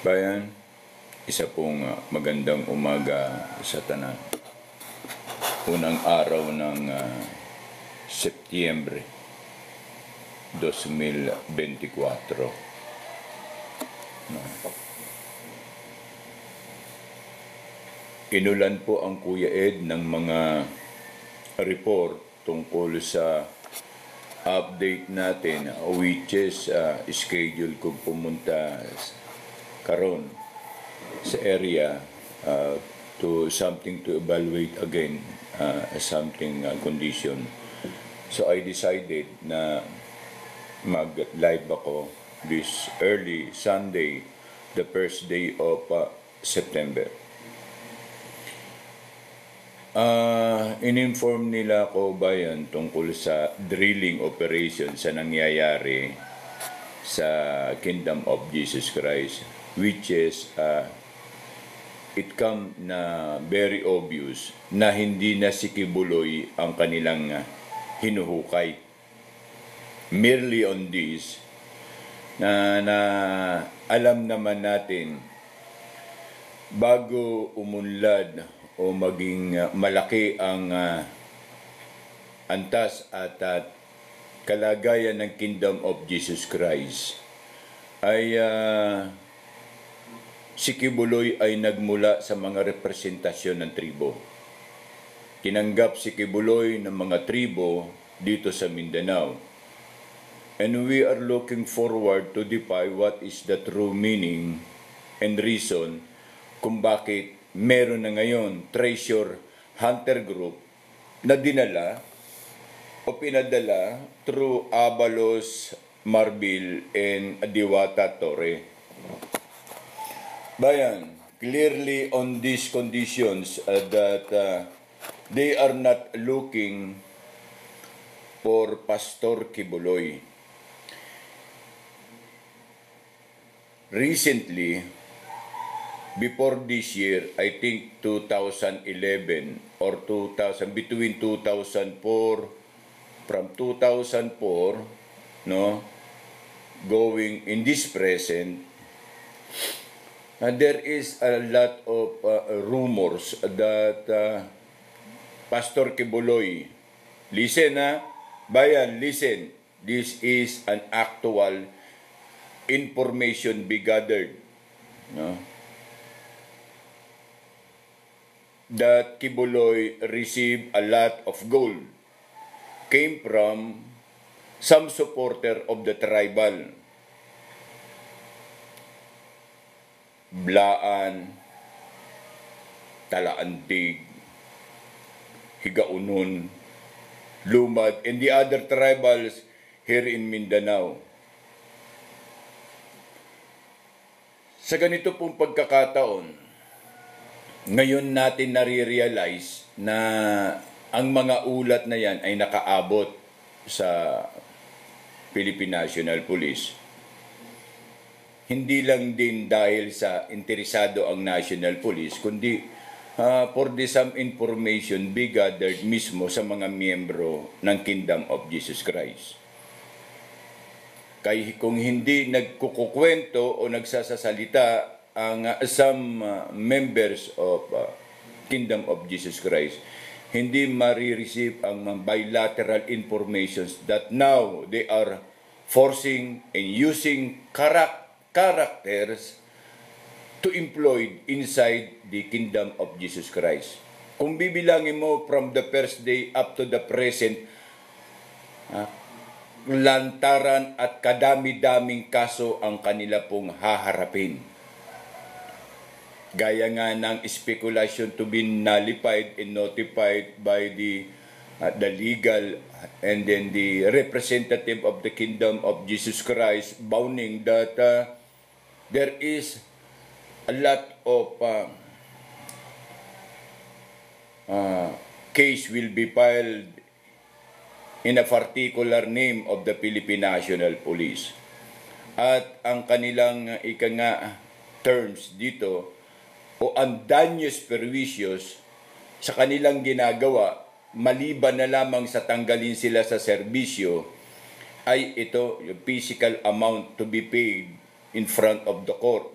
Bayan, isa pong magandang umaga sa tanan. Unang araw ng Setyembre 2024. Inulan po ang Kuya Ed ng mga report tungkol sa update natin, which is schedule ko pumunta karon sa area to something to evaluate again something condition. So I decided na mag-live ako this early Sunday, the first day of September. In-inform nila ako bayan tungkol sa drilling operation sa nangyayari sa Kingdom of Jesus Christ, which is it come na very obvious na hindi na si Kibuloy ang kanilang hinuhukay. Merely on this, na alam naman natin bago umunlad o maging malaki ang antas at kalagayan ng Kingdom of Jesus Christ, ay si Kibuloy ay nagmula sa mga representasyon ng tribo. Tinanggap si Kibuloy ng mga tribo dito sa Mindanao. And we are looking forward to define what is the true meaning and reason kung bakit meron na ngayon treasure hunter group na dinala o pinadala through Abalos, Marbil, and Diwata Torre. Bayan, clearly on these conditions that they are not looking for Pastor Kibuloy. Recently, before this year, I think 2011 or 2000, between 2004, from 2004, going in this present, there is a lot of rumors that Pastor Kibuloy, listen bayan, listen, this is an actual information be gathered, that Kibuloy received a lot of gold, came from some supporter of the tribal. Blaan, Talaantig, Higaunon, Lumad, and the other tribals here in Mindanao. Sa ganito pong pagkakataon, ngayon natin nare-realize na ang mga ulat na yan ay nakaabot sa Philippine National Police. Hindi lang din dahil sa interesado ang National Police, kundi for the some information be gathered mismo sa mga miyembro ng Kingdom of Jesus Christ. Kaya kung hindi nagkukukwento o nagsasasalita ang some members of Kingdom of Jesus Christ, hindi marireceive ang bilateral informations that now they are forcing and using characters to employ inside the Kingdom of Jesus Christ. Kung bibilangin mo from the first day up to the present, lantaran at kadami-daming kaso ang kanila pong haharapin. Gaya nga ng speculation to be nullified and notified by the legal and then the representative of the Kingdom of Jesus Christ, bounding that there is a lot of case will be filed in a particular name of the Philippine National Police. At ang kanilang terms dito o ang danyos perwisyos sa kanilang ginagawa, maliban na lamang sa tanggalin sila sa serbisyo, ay ito yung physical amount to be paid in front of the court.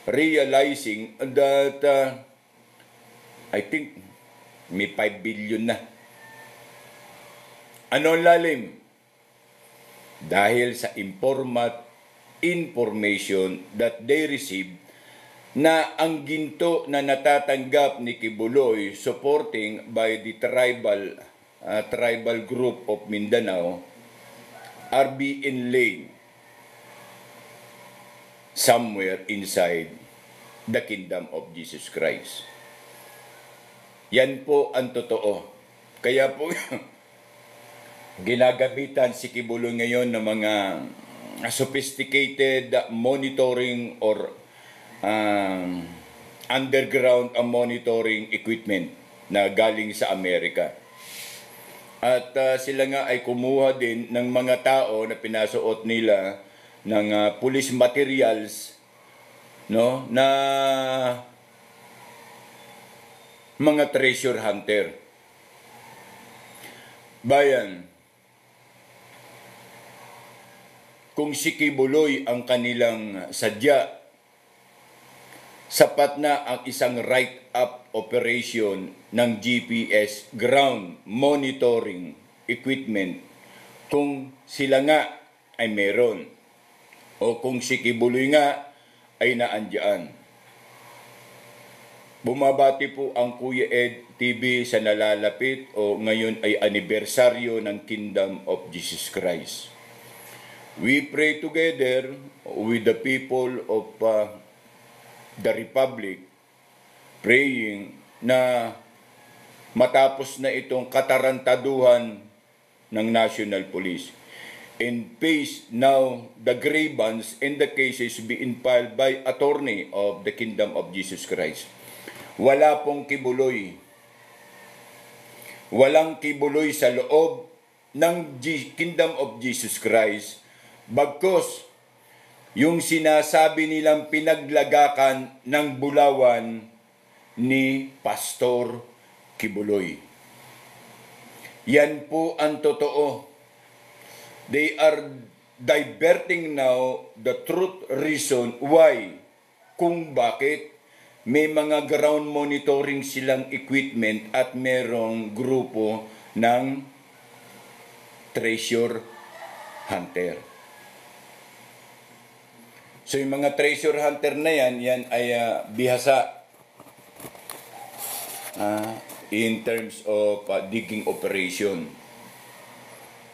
realizing that I think may 5 billion na. Ano ang lalim? Dahil sa information that they received na ang ginto na natatanggap ni Kibuloy supporting by the tribal group of Mindanao are being laid somewhere inside the kingdom of Jesus Christ. Yan po ang totoo. Kaya po ginagamitan si Kibuloy ngayon ng mga sophisticated monitoring or underground monitoring equipment na galing sa Amerika. At sila nga ay kumuha din ng mga tao na pinasuot nila ng police materials, no, na mga treasure hunter. Bayan, kung si Kibuloy ang kanilang sadya, sapat na ang isang write-up operation ng GPS ground monitoring equipment kung sila nga ay meron o kung si Kibuloy nga ay naandyan. Bumabati po ang Kuya Ed TV sa nalalapit o ngayon ay anibersaryo ng Kingdom of Jesus Christ. We pray together with the people of the Republic, praying na matapos na itong katarantaduhan ng National Police and face now the grievance and the cases being filed by attorney of the Kingdom of Jesus Christ. Wala pong Kibuloy. Walang Kibuloy sa loob ng Kingdom of Jesus Christ. Bagkus, yung sinasabi nilang pinaglagakan ng Bulawan ni Pastor Kibuloy. Yan po ang totoo. They are diverting now the truth reason why, kung bakit may mga ground monitoring silang equipment at merong grupo ng treasure hunter. So yung mga treasure hunter na yan ay bihasa in terms of digging operation.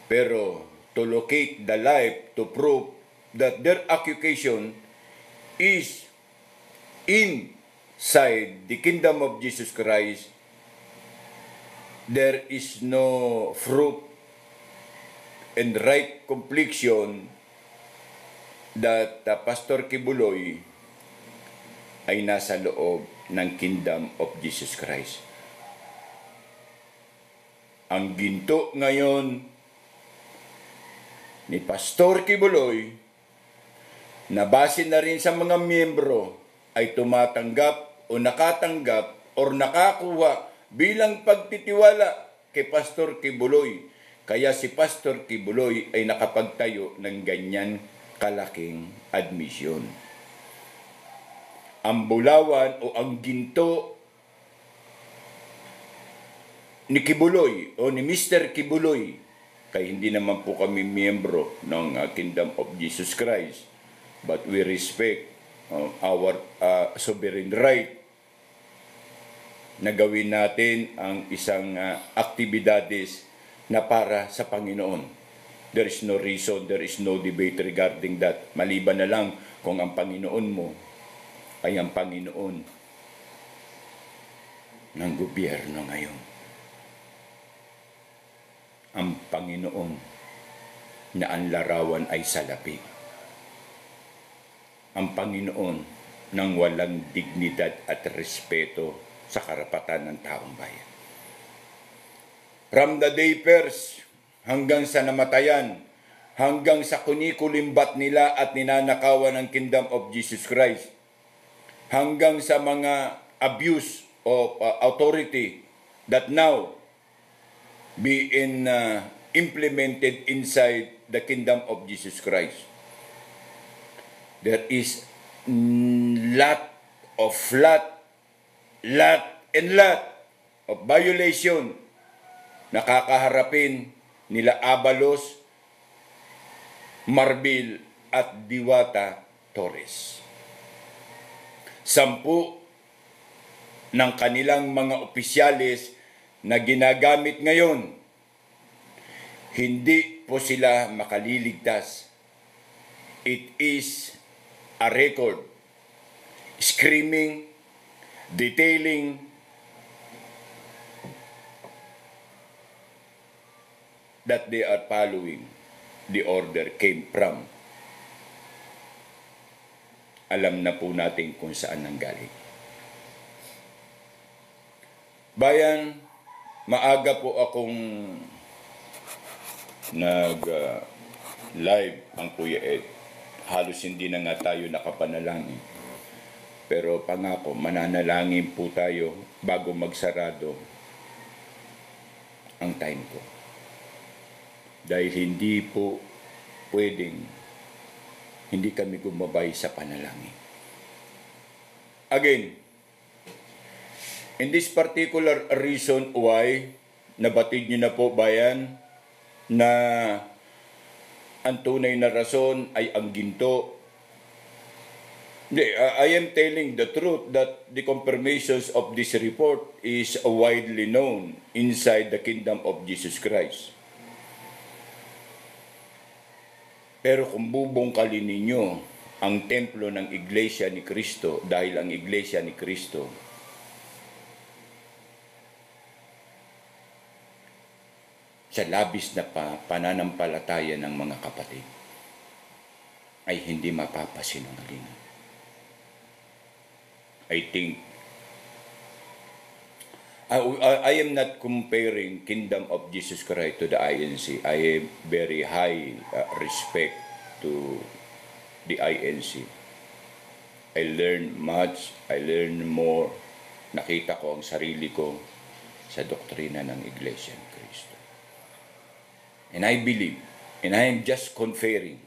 Pero to locate the life, to prove that their occupation is inside the Kingdom of Jesus Christ, there is no fruit and right complexion that Pastor Kibuloy ay nasa loob ng Kingdom of Jesus Christ. Ang ginto ngayon ni Pastor Kibuloy, na base na rin sa mga miyembro, ay tumatanggap o nakatanggap o nakakuha bilang pagtitiwala kay Pastor Kibuloy. Kaya si Pastor Kibuloy ay nakapagtayo ng ganyan kalaking admission. Ang Bulawan o ang ginto ni Kibuloy o ni Mr. Kibuloy, kaya hindi naman po kami miyembro ng Kingdom of Jesus Christ, but we respect our sovereign right na gawin natin ang isang aktibidades na para sa Panginoon. There is no reason, there is no debate regarding that. Maliban na lang kung ang Panginoon mo ay ang Panginoon ng gobyerno ngayon. Ang Panginoon na ang larawan ay salapi. Ang Panginoon ng walang dignidad at respeto sa karapatan ng taong bayan. From the day first, hanggang sa namatayan, hanggang sa kunikulimbat nila at ninanakawan ng Kingdom of Jesus Christ, hanggang sa mga abuse of authority that now being implemented inside the Kingdom of Jesus Christ. There is lot of violation na kakaharapin nila Abalos, Marbil at Diwata Torres. 10 ng kanilang mga opisyalis na ginagamit ngayon, hindi po sila makaliligtas. It is a record screaming, detailing that they are following the order came from. Alam na po natin kung saan nanggaling. Bayan, maaga po akong nag-live ang Kuya Ed. Halos hindi na nga tayo nakapanalangin. Pero pangako, mananalangin po tayo bago magsarado ang time ko. Dahil hindi po pwedeng hindi kami gumabay sa panalangin. Again, in this particular reason why, nabatid niyo na po bayan, na ang tunay na rason ay ang ginto. I am telling the truth that the confirmations of this report is widely known inside the kingdom of Jesus Christ. Pero kung bubungkalin ninyo ang templo ng Iglesia ni Cristo, dahil ang Iglesia ni Cristo sa labis na pananampalataya ng mga kapatid ay hindi mapapasinungalingan. I think I am not comparing Kingdom of Jesus Christ to the INC. I have very high respect to the INC. I learned much, I learned more. Nakita ko ang sarili ko sa doktrina ng Iglesia ni Cristo. And I believe, and I am just conferring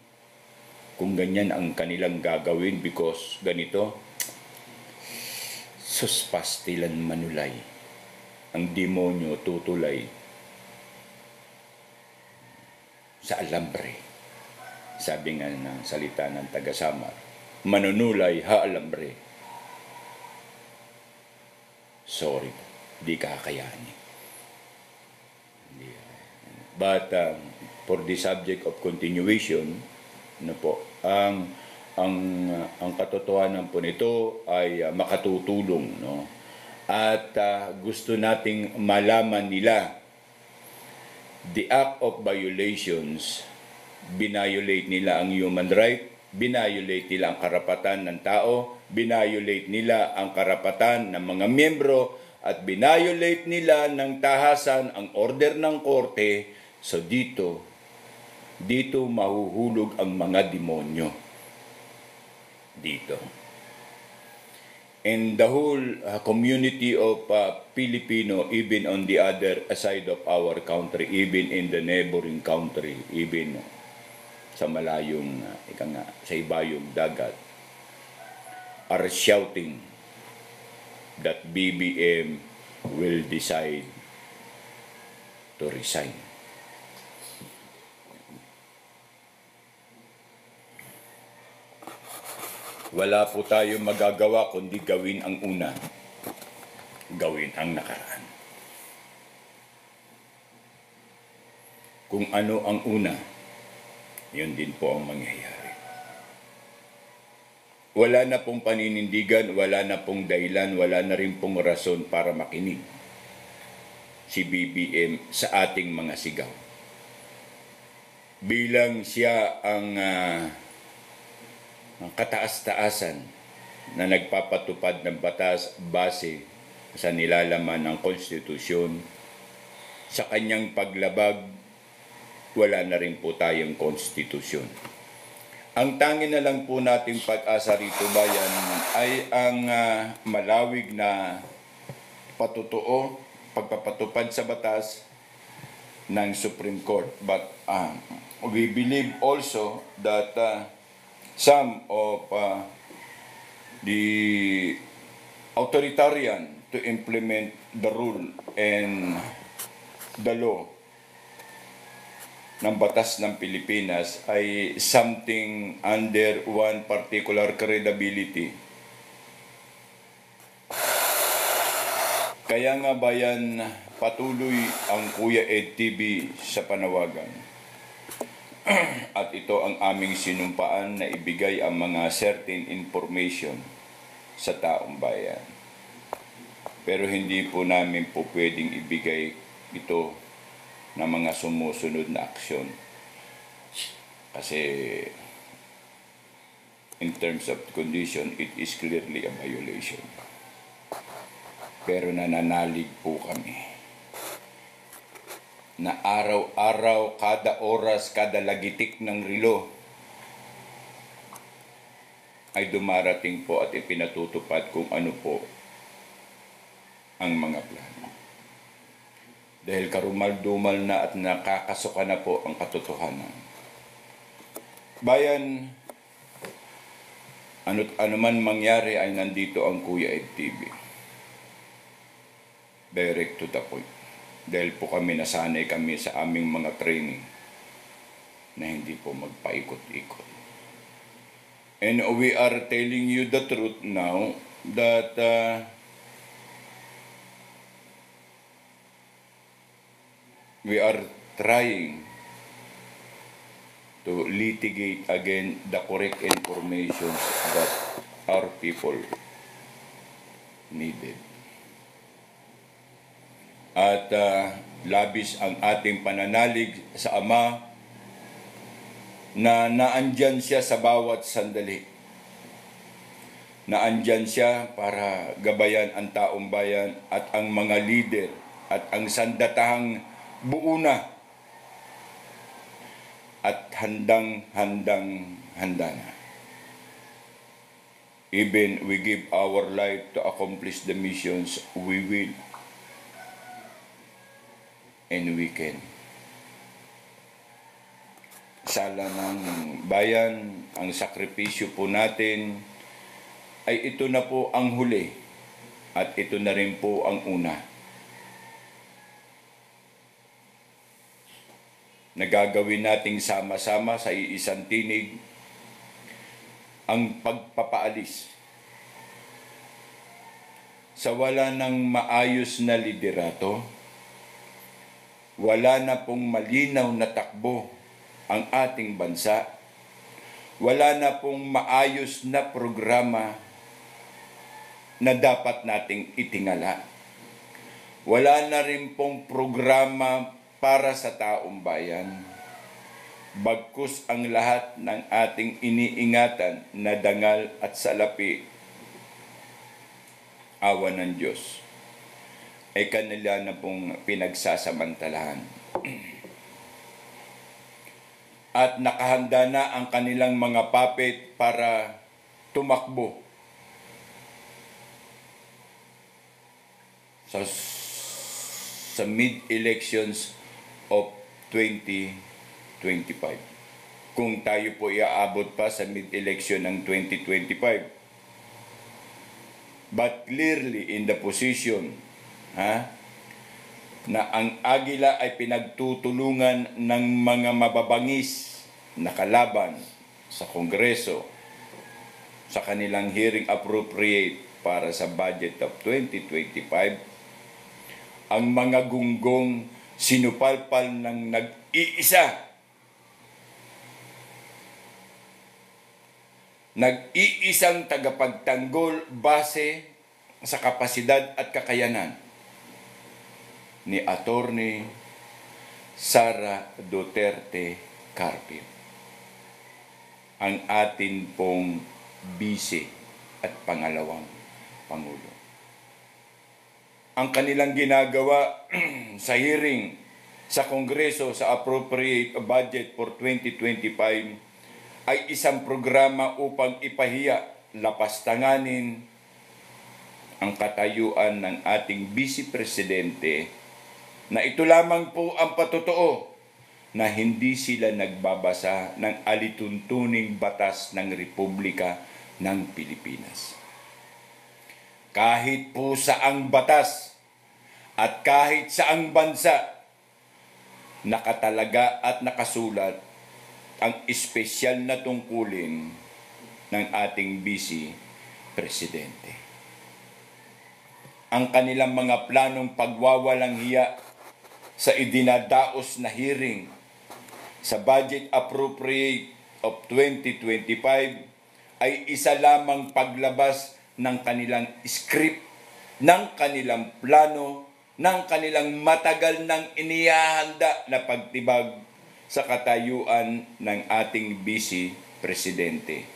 kung ganyan ang kanilang gagawin because ganito, suspastilan manulay. Ang demonyo tutulay sa alambre. Sabi nga ng salita ng taga-Samar, manunulay ha alambre. Sorry, di kakayanin. But for the subject of continuation, ano po, ang katotohanan po nito ay makatutulong, no? At gusto nating malaman nila the act of violations, binayolate nila ang human right, binayolate nila ang karapatan ng tao, binayolate nila ang karapatan ng mga miyembro, at binayolate nila ng tahasan ang order ng korte. So dito mahuhulog ang mga demonyo. Dito. And the whole community of Filipino, even on the other side of our country, even in the neighboring country, even sa malayong, sa ibayong dagat, are shouting that BBM will decide to resign. Wala po tayo magagawa kundi gawin ang una, gawin ang nakaraan. Kung ano ang una, yun din po ang mangyayari. Wala na pong paninindigan, wala na pong dahilan, wala na rin pong rason para makinig si BBM sa ating mga sigaw. Bilang siya ang kataas-taasan na nagpapatupad ng batas base sa nilalaman ng konstitusyon, sa kanyang paglabag, wala na rin po tayong konstitusyon. Ang tangi na lang po nating pag-asa rito bayan ay ang malawig na patutuo, pagpapatupad sa batas ng Supreme Court. But we believe also that some of the authoritarian to implement the rule and the law ng batas ng Pilipinas ay something under one particular credibility. Kaya nga bayan, patuloy ang Kuya Ed TV sa panawagan. At ito ang aming sinumpaan na ibigay ang mga certain information sa taong bayan. Pero hindi po namin po pwedeng ibigay ito na mga sumusunod na aksyon. Kasi in terms of condition, it is clearly a violation. Pero nananalig po kami na araw-araw, kada oras, kada lagitik ng relo ay dumarating po at ipinatutupad kung ano po ang mga plano. Dahil karumal-dumal na at nakakasuka na po ang katotohanan. Bayan, ano man mangyari ay nandito ang Kuya Ed TV. Direct to the point. Dahil po nasanay kami sa aming mga training na hindi po magpaikot-ikot. And we are telling you the truth now that we are trying to litigate again the correct information that our people needed. At labis ang ating pananalig sa Ama na naandyan siya sa bawat sandali. Naandyan siya para gabayan ang taong bayan at ang mga leader at ang sandatahang buo na at handa na. Even we give our life to accomplish the missions, we will. And we can. Sala ng bayan, ang sakripisyo po natin, ay ito na po ang huli at ito na rin po ang una. Nagagawin nating sama-sama sa iisang tinig ang pagpapaalis sa wala ng maayos na liderato. Wala na pong malinaw na takbo ang ating bansa. Wala na pong maayos na programa na dapat nating itingala. Wala na rin pong programa para sa taong bayan. Bagkus ang lahat ng ating iniingatan na dangal at salapi, awa ng Diyos, ay kanila na pong pinagsasamantalahan. At nakahanda na ang kanilang mga puppet para tumakbo sa mid-elections of 2025. Kung tayo po iaabot pa sa mid-election ng 2025. But clearly in the position na ang Agila ay pinagtutulungan ng mga mababangis na kalaban sa Kongreso sa kanilang hearing appropriate para sa budget of 2025, ang mga gunggong sinupalpal ng nag-iisang tagapagtanggol base sa kapasidad at kakayanan ni Attorney Sara Duterte Carpio, ang atin pong vice at pangalawang Pangulo. Ang kanilang ginagawa sa hearing sa Kongreso sa appropriate budget for 2025 ay isang programa upang ipahiya, lapastanganin ang katayuan ng ating Vice Presidente na ito lamang po ang patotoo na hindi sila nagbabasa ng alituntuning batas ng Republika ng Pilipinas. kahit po saang batas at kahit saang bansa, nakatalaga at nakasulat ang espesyal na tungkulin ng ating Vice Presidente. Ang kanilang mga planong pagwawalang hiya sa idinadaos na hearing sa Budget Appropriate of 2025 ay isa lamang paglabas ng kanilang script, ng kanilang plano, ng kanilang matagal nang inihahanda na pagtibag sa katayuan ng ating Vice Presidente.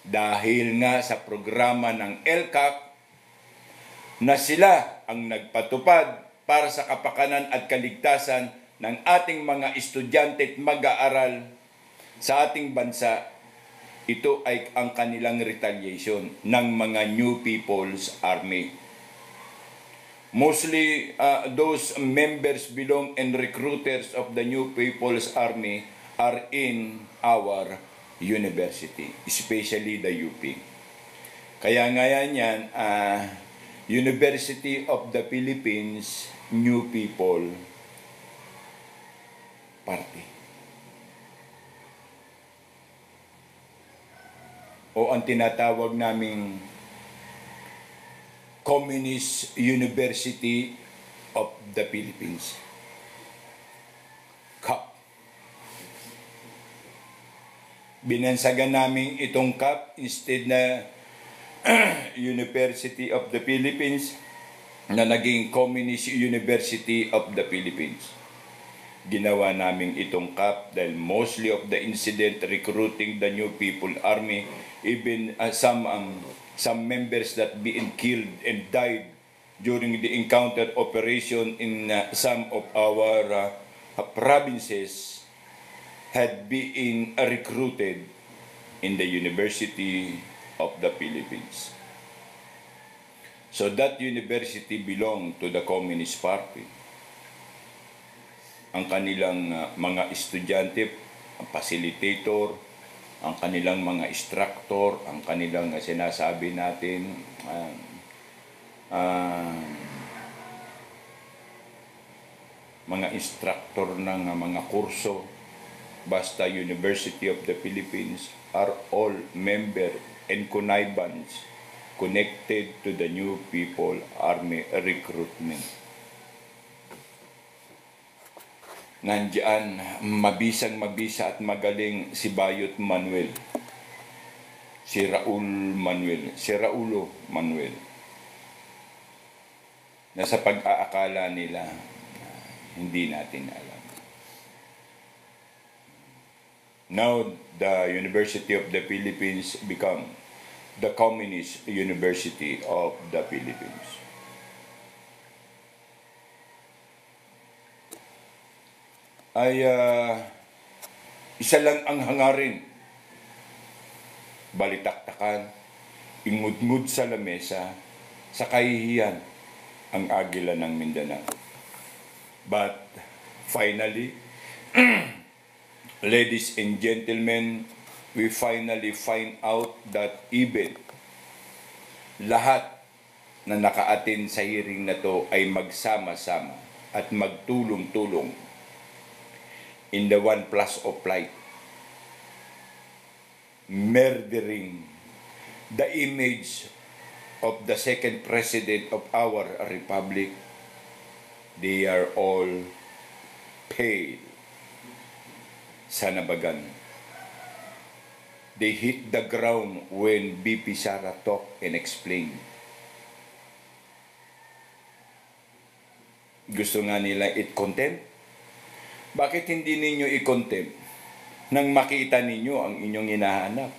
Dahil nga sa programa ng LCAC na sila ang nagpatupad para sa kapakanan at kaligtasan ng ating mga estudyante at mag-aaral sa ating bansa, ito ay ang kanilang retaliation ng mga New People's Army. Mostly, those members belong and recruiters of the New People's Army are in our university, especially the UP. Kaya ngayon yan, University of the Philippines New People Party. O ang tinatawag naming Communist University of the Philippines. CUP. Binansagan namin itong CUP instead na University of the Philippines na naging Communist University of the Philippines. Ginawa namin itong CUP dahil mostly of the incident recruiting the New People Army, even some members that being killed and died during the encounter operation in some of our provinces had been recruited in the University of the Philippines. So that university belonged to the Communist Party. Ang kanilang mga estudyante, ang facilitator, ang kanilang mga instructor, ang kanilang sinasabi natin, mga instructor ng mga kurso, basta University of the Philippines are all member and connivance connected to the New People Army recruitment. Nandiyan, mabisa at magaling si Bayot Manuel, si Raulo Manuel, na sa pag-aakala nila, hindi natin alam. Now, the University of the Philippines become the Communist University of the Philippines. Ay isa lang ang hangarin, balitaktakan, ingudngud sa lamesa, sa kahihiyan ang agila ng Mindanao. But finally, ladies and gentlemen, we finally find out that even lahat na nakaatin sa hearing na to ay magsama-sama at magtulong-tulong in the one plus of light, murdering the image of the second president of our republic. They are all pale sa nabagan. They hit the ground when BP Sara talked and explained. Gusto nga nila i-contempt. Bakit hindi ninyo i-contempt nang makita ninyo ang inyong hinahanap?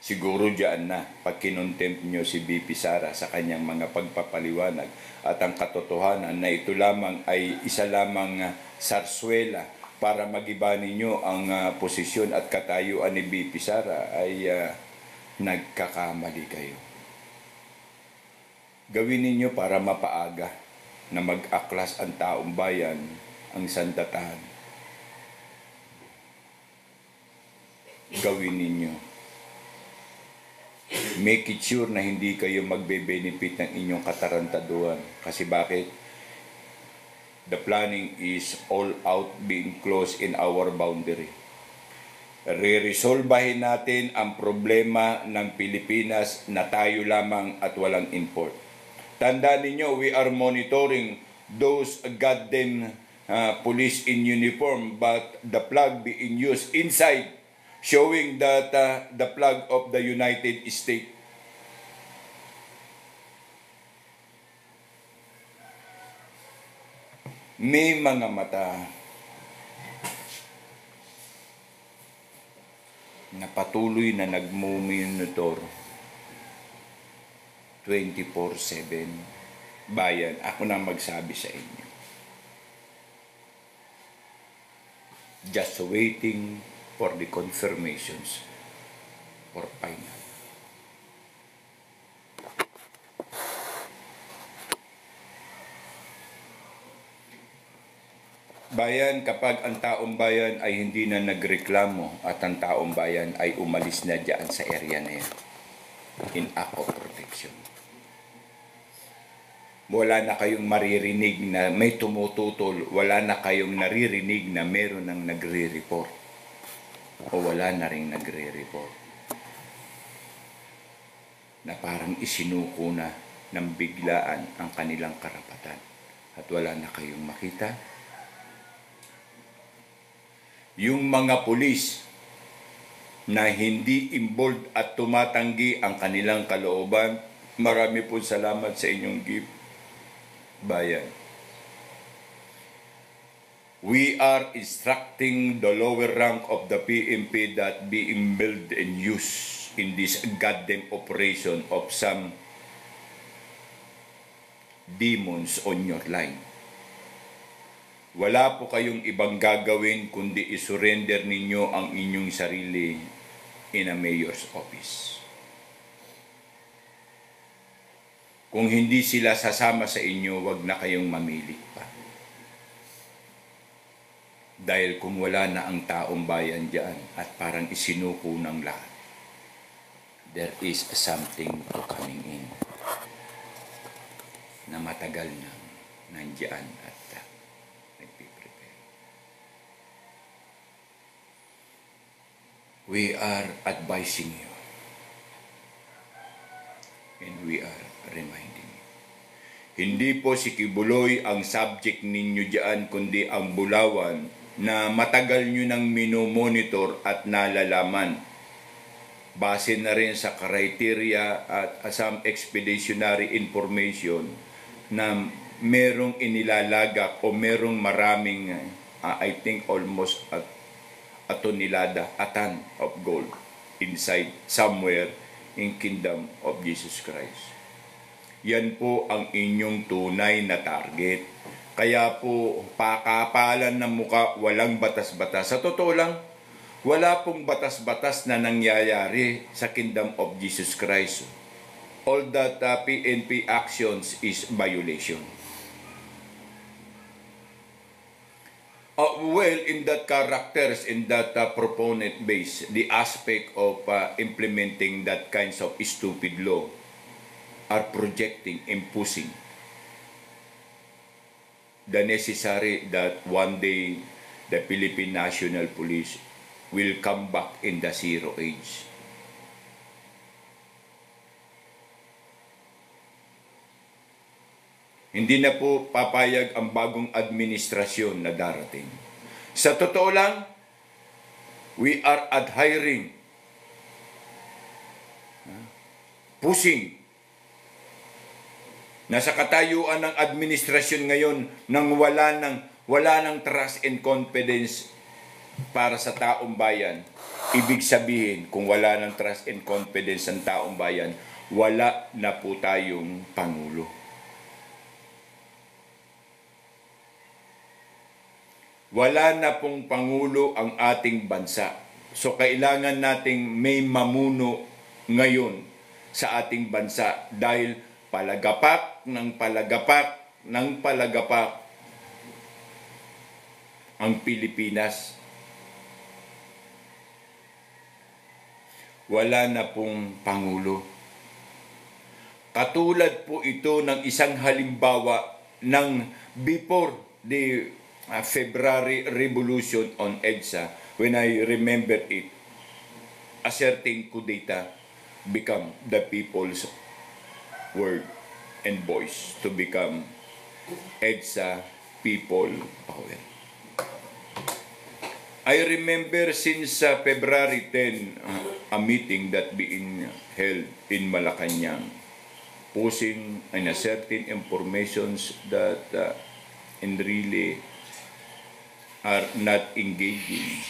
Siguro diyan na pag kinontempt nyo si BP Sara sa kanyang mga pagpapaliwanag at ang katotohanan na ito lamang ay isa lamang sarswela para magiba ninyo ang posisyon at katayuan ni BP Sara, ay nagkakamali kayo. Gawin ninyo para mapaaga na mag-aklas ang taong bayan ang sandatahan. Gawin ninyo. make it sure na hindi kayo magbe-benefit ng inyong katarantaduhan. Kasi bakit? The planning is all out being closed in our boundary. Re-resolbahin natin ang problema ng Pilipinas na tayo lamang at walang import. Tandaan ninyo, we are monitoring those goddamn police in uniform, but the flag being used inside, showing that the flag of the United States. May mga mata na patuloy na nagmumonitor 24/7. Bayan, ako na magsabi sa inyo. Just waiting for the confirmations for final. Bayan, kapag ang taong bayan ay hindi na nagreklamo at ang taong bayan ay umalis na dyan sa area na yan, in act of protection. Wala na kayong maririnig na may tumututol, wala na kayong naririnig na meron ng nagre-report. O wala na rin nagre-report. Na parang isinuko na ng biglaan ang kanilang karapatan. At wala na kayong makita. Yung mga pulis na hindi involved at tumatanggi ang kanilang kalooban, marami po salamat sa inyong gift. Bayan. We are instructing the lower rank of the PNP that being built and used in this goddamn operation of some demons on your line. Wala po kayong ibang gagawin kundi isurrender ninyo ang inyong sarili in a mayor's office. Kung hindi sila sasama sa inyo, wag na kayong mamili pa. Dahil kung wala na ang taong bayan dyan at parang isinuko ng lahat, there is something coming in na matagal na nandiyan at nagpiprepare. We are advising you and we are reminding you. Hindi po si Kibuloy ang subject ninyo dyan, kundi ang Bulawan na matagal nyo nang minomonitor at nalalaman. Base na rin sa criteria at some expeditionary information na merong inilalagak o merong maraming, I think almost a tonelada, a ton of gold inside somewhere in Kingdom of Jesus Christ. Yan po ang inyong tunay na target. Kaya po, pakapalan ng muka, walang batas-batas. Sa totoo lang, wala pong batas-batas na nangyayari sa Kingdom of Jesus Christ. All that PNP actions is violation. Well, in that characters, in that proponent base, the aspect of implementing that kinds of stupid law are projecting, imposing the necessary that one day the Philippine National Police will come back in the zero age. Hindi na po papayag ang bagong administrasyon na darating. Sa totoo lang, we are adhering, pushing, nasa katayuan ng administrasyon ngayon nang wala ng trust and confidence para sa taong bayan. Ibig sabihin, kung wala ng trust and confidence ng taong bayan, wala na po tayong Pangulo. Wala na pong Pangulo ang ating bansa. So kailangan nating may mamuno ngayon sa ating bansa dahil palagapak ng palagapak ang Pilipinas. Wala na pong Pangulo. Katulad po ito ng isang halimbawa ng before the February Revolution on EDSA. When I remember it, a certain kudeta become the people's word and voice to become EDSA People Power. I remember since February 10, a meeting that being held in Malacanang, posing in a certain informations that and really are not engaging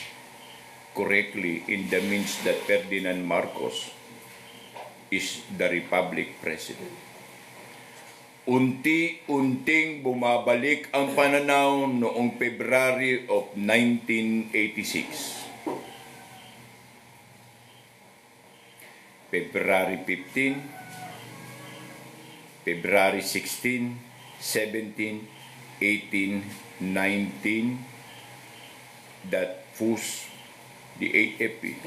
correctly in the means that Ferdinand Marcos is the Republic President. Unti-unting bumabalik ang pananaw noong February of 1986. February 15, February 16, 17, 18, 19, that pushed the AFP,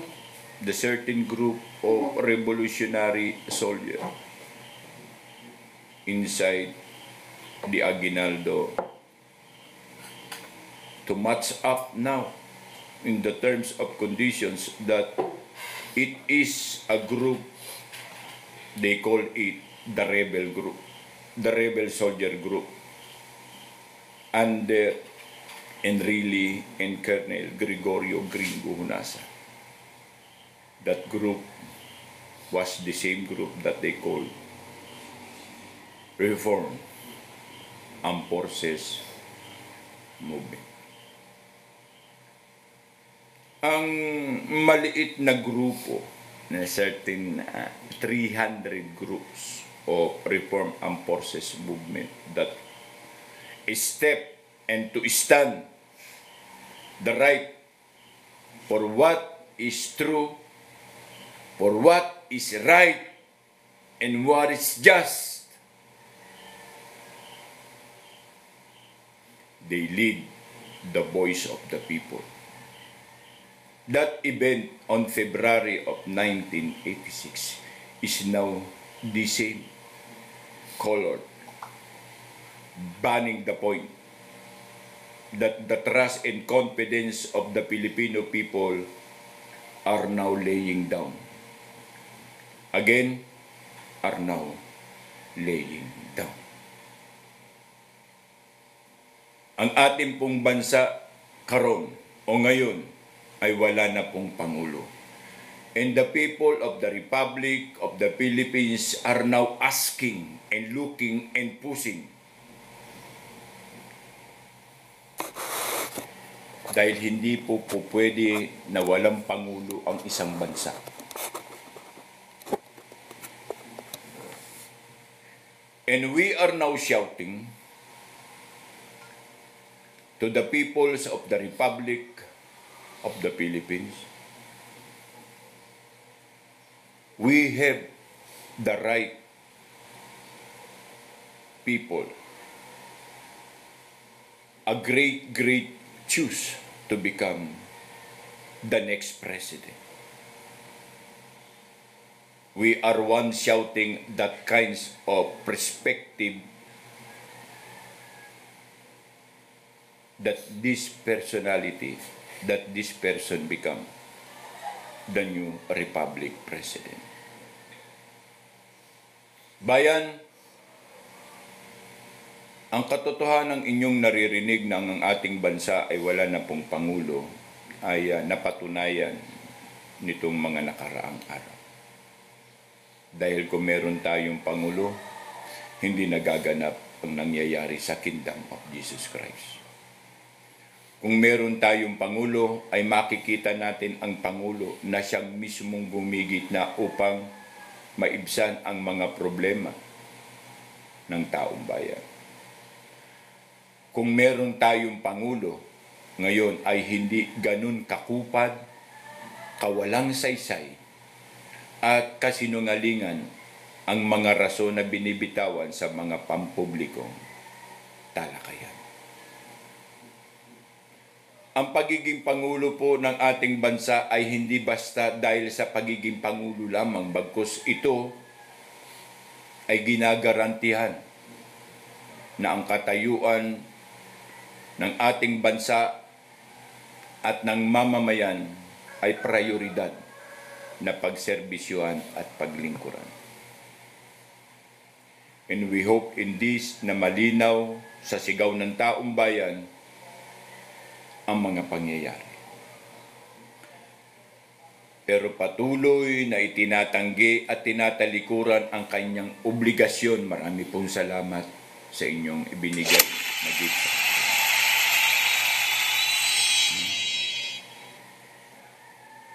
the certain group of revolutionary soldiers inside the Aguinaldo to match up now in the terms of conditions that it is a group, they call it the rebel group, the rebel soldier group, under Enrile and Colonel Gregorio Gringo Hunasa. That group was the same group that they called Reform Armed Forces Movement. Ang maliit na grupo na certain 300 groups of Reform Armed Forces Movement that step and to stand the right for what is true, for what is right, and what is just. They lead the voice of the people. That event on February of 1986 is now the same colored, banning the point that the trust and confidence of the Filipino people are now laying down. Again, are now laying down. Ang ating pong bansa karon o ngayon ay wala na pong Pangulo. And the people of the Republic of the Philippines are now asking and looking and pushing. Dahil hindi po pwede na walang Pangulo ang isang bansa. And we are now shouting to the peoples of the Republic of the Philippines, we have the right people, a great choose to become the next president. We are one shouting that kinds of perspective that this personality, that this person become the new Republic President. Bayan, ang katotohanan ng inyong naririnig na ang ating bansa ay wala na pong Pangulo ay napatunayan nitong mga nakaraang araw. Dahil kung meron tayong Pangulo, hindi nagaganap ang nangyayari sa Kingdom of Jesus Christ. Kung meron tayong Pangulo, ay makikita natin ang Pangulo na siyang mismong gumigit na upang maibsan ang mga problema ng taong bayan. Kung meron tayong Pangulo, ngayon ay hindi ganun kakupad, kawalang saysay, at kasinungalingan ang mga rason na binibitawan sa mga pampublikong talakayan. Ang pagiging Pangulo po ng ating bansa ay hindi basta dahil sa pagiging Pangulo lamang, bagkus ito ay ginagarantihan na ang katayuan ng ating bansa at ng mamamayan ay prioridad na pagserbisyuhan at paglingkuran. And we hope in this na malinaw sa sigaw ng taong bayan ang mga pangyayari. Pero patuloy na itinatanggi at tinatalikuran ang kanyang obligasyon. Marami pong salamat sa inyong ibinigay na gift.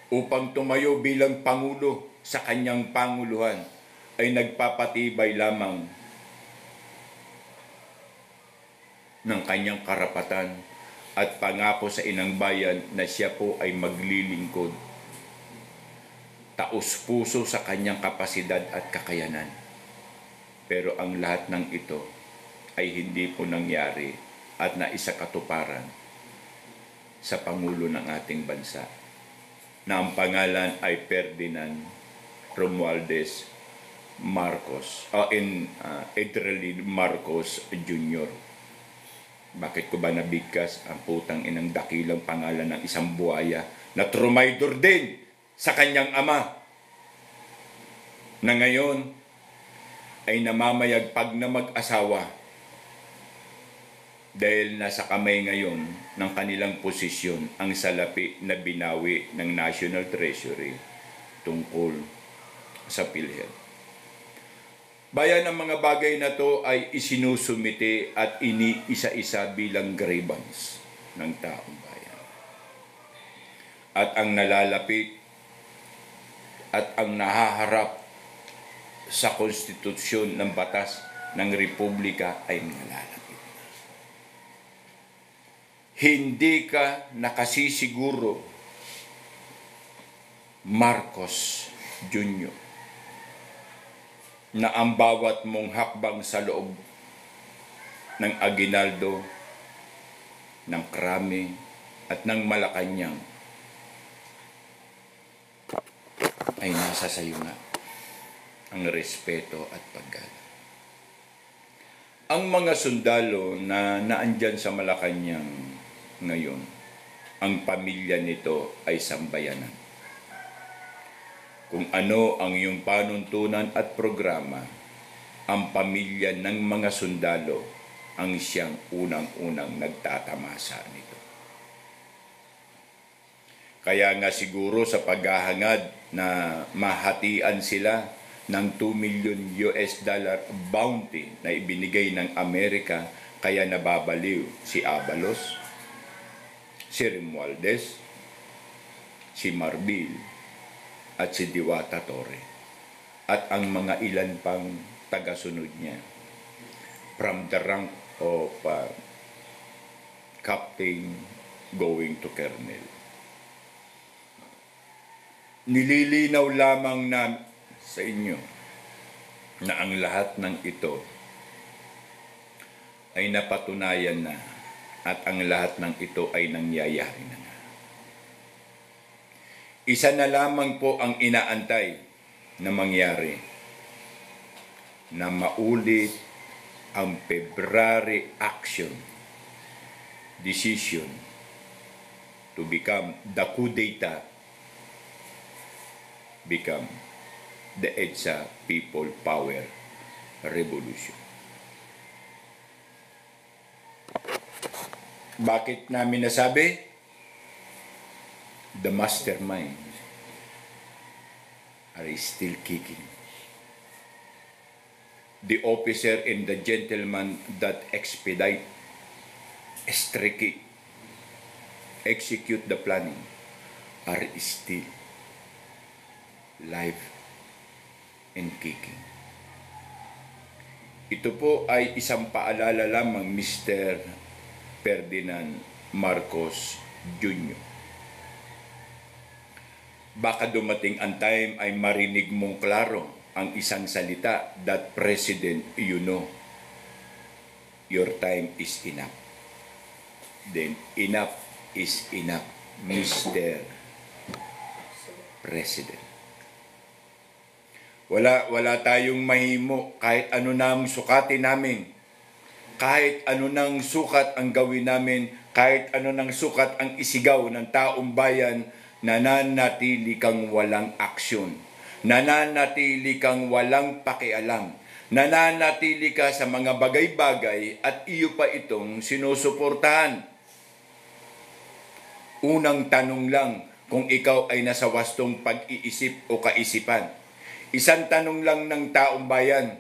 Upang tumayo bilang Pangulo sa kanyang panguluhan ay nagpapatibay lamang ng kanyang karapatan at pangako sa inang bayan na siya po ay maglilingkod taos-puso sa kanyang kapasidad at kakayanan. Pero ang lahat ng ito ay hindi po nangyari at naisakatuparan sa Pangulo ng ating bansa na ang pangalan ay Ferdinand Romualdez Marcos Edralin Marcos Jr. Bakit ko ba nabigkas ang putang inang dakilang pangalan ng isang buhaya na trumaydor din sa kanyang ama na ngayon ay namamayagpag na mag-asawa dahil nasa kamay ngayon ng kanilang posisyon ang salapi na binawi ng National Treasury tungkol sa PhilHealth. Bayan ang mga bagay na to ay isinusumite at iniisa-isa bilang grievance ng taong bayan. At ang nalalapit at ang nahaharap sa konstitusyon ng batas ng Republika ay nalalapit. Hindi ka nakasisiguro, Marcos Jr., na ang bawat mong hakbang sa loob ng Aguinaldo, ng Krami at ng Malacanang ay nasa sayo nga ang respeto at paggalang. Ang mga sundalo na naandyan sa Malacanang ngayon, ang pamilya nito ay sambayanan. Kung ano ang iyong panuntunan at programa, ang pamilya ng mga sundalo ang siyang unang-unang nagtatamasa nito. Kaya nga siguro sa paghahangad na mahatian sila ng $2 million bounty na ibinigay ng Amerika, kaya nababaliw si Abalos, si Romualdez, si Marbil, at si Diwata Torre, at ang mga ilan pang tagasunod niya from the rank of captain going to colonel. Nililinaw lamang na sa inyo na ang lahat ng ito ay napatunayan na at ang lahat ng ito ay nangyayari na nga. Isa na lamang po ang inaantay na mangyari, na maulit ang February action decision to become the coup d'etat, become the EDSA People Power Revolution. Bakit namin nasabi? The masterminds are still kicking. The officer and the gentleman that expedite, execute the planning are still live and kicking. Ito po ay isang paalala lamang, Mr. Ferdinand Marcos Jr. Baka dumating ang time ay marinig mong klaro ang isang salita, that President, you know, your time is enough. Then enough is enough, Mr. President. Wala tayong mahimo kahit ano nang sukatin namin. Kahit ano nang sukat ang gawin namin, kahit ano nang sukat ang isigaw ng taong bayan, nananatili kang walang aksyon. Nananatili kang walang pakialam. Nananatili ka sa mga bagay-bagay at iyo pa itong sinusuportahan. Unang tanong lang kung ikaw ay nasa wastong pag-iisip o kaisipan. Isang tanong lang ng taong bayan,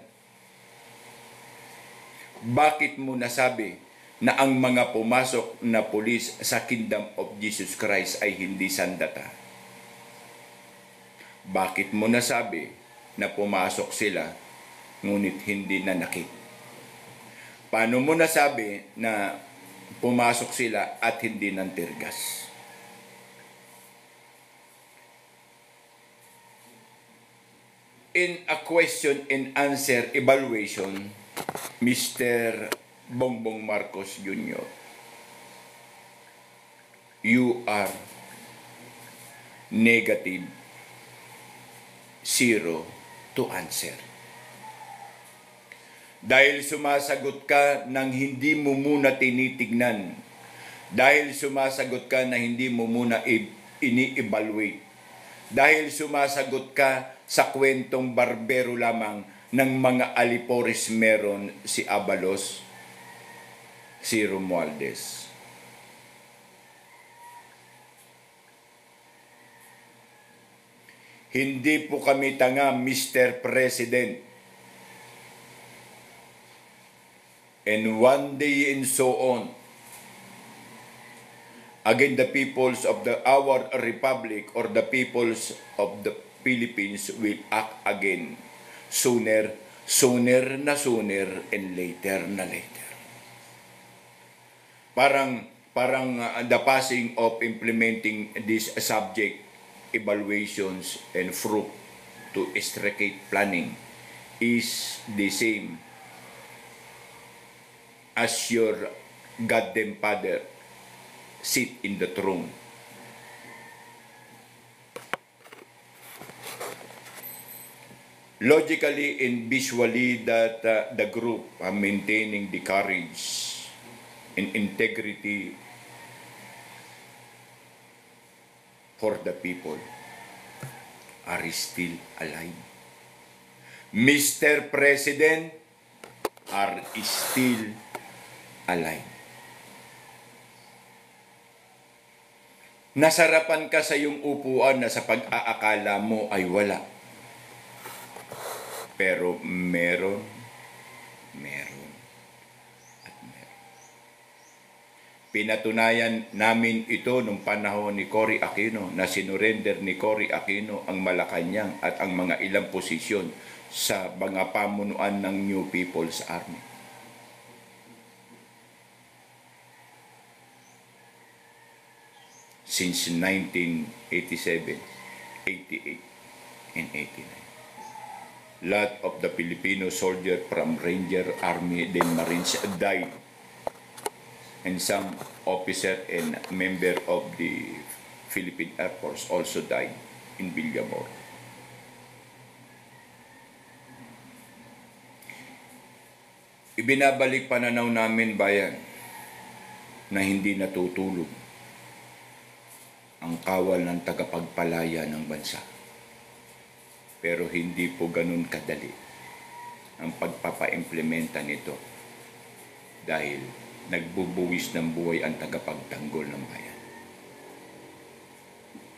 bakit mo nasabi na ang mga pumasok na pulis sa Kingdom of Jesus Christ ay hindi sandata? Bakit mo nasabi na pumasok sila ngunit hindi nanakit? Paano mo nasabi na pumasok sila at hindi nantirgas? In a question and answer evaluation, Mr. Bongbong Marcos Jr., you are negative 0 to answer. Dahil sumasagot ka ng hindi mo muna tinitignan, dahil sumasagot ka na hindi mo muna ini-evaluate, dahil sumasagot ka sa kwentong barbero lamang ng mga Alipores meron si Abalos, si Romualdez. Hindi po kami tanga, Mr. President. And one day and so on, again the peoples of our republic or the peoples of the Philippines will act again sooner and later na later. Parang the passing of implementing this subject evaluations and fruit to extricate planning is the same as your goddamn father sit in the throne. Logically and visually that the group are maintaining the courage and integrity for the people are still alive. Mr. President are still alive. Nasarapan ka sa iyong upuan na sa pag-aakala mo ay wala. Pero meron. Pinatunayan namin ito nung panahon ni Cory Aquino na sinurrender ni Cory Aquino ang Malacanang at ang mga ilang posisyon sa mga pamunuan ng New People's Army. Since 1987, 88, and 89. Lot of the Filipino soldiers from Ranger Army then Marines died, and some officer and member of the Philippine Air Force also died in Villamor. Ibinabalik pananaw namin, bayan, na hindi natutulog ang kawal ng tagapagpalaya ng bansa. Pero hindi po ganun kadali ang pagpapa-implementa nito dahil nagbubuwis ng buhay ang tagapagtanggol ng bayan.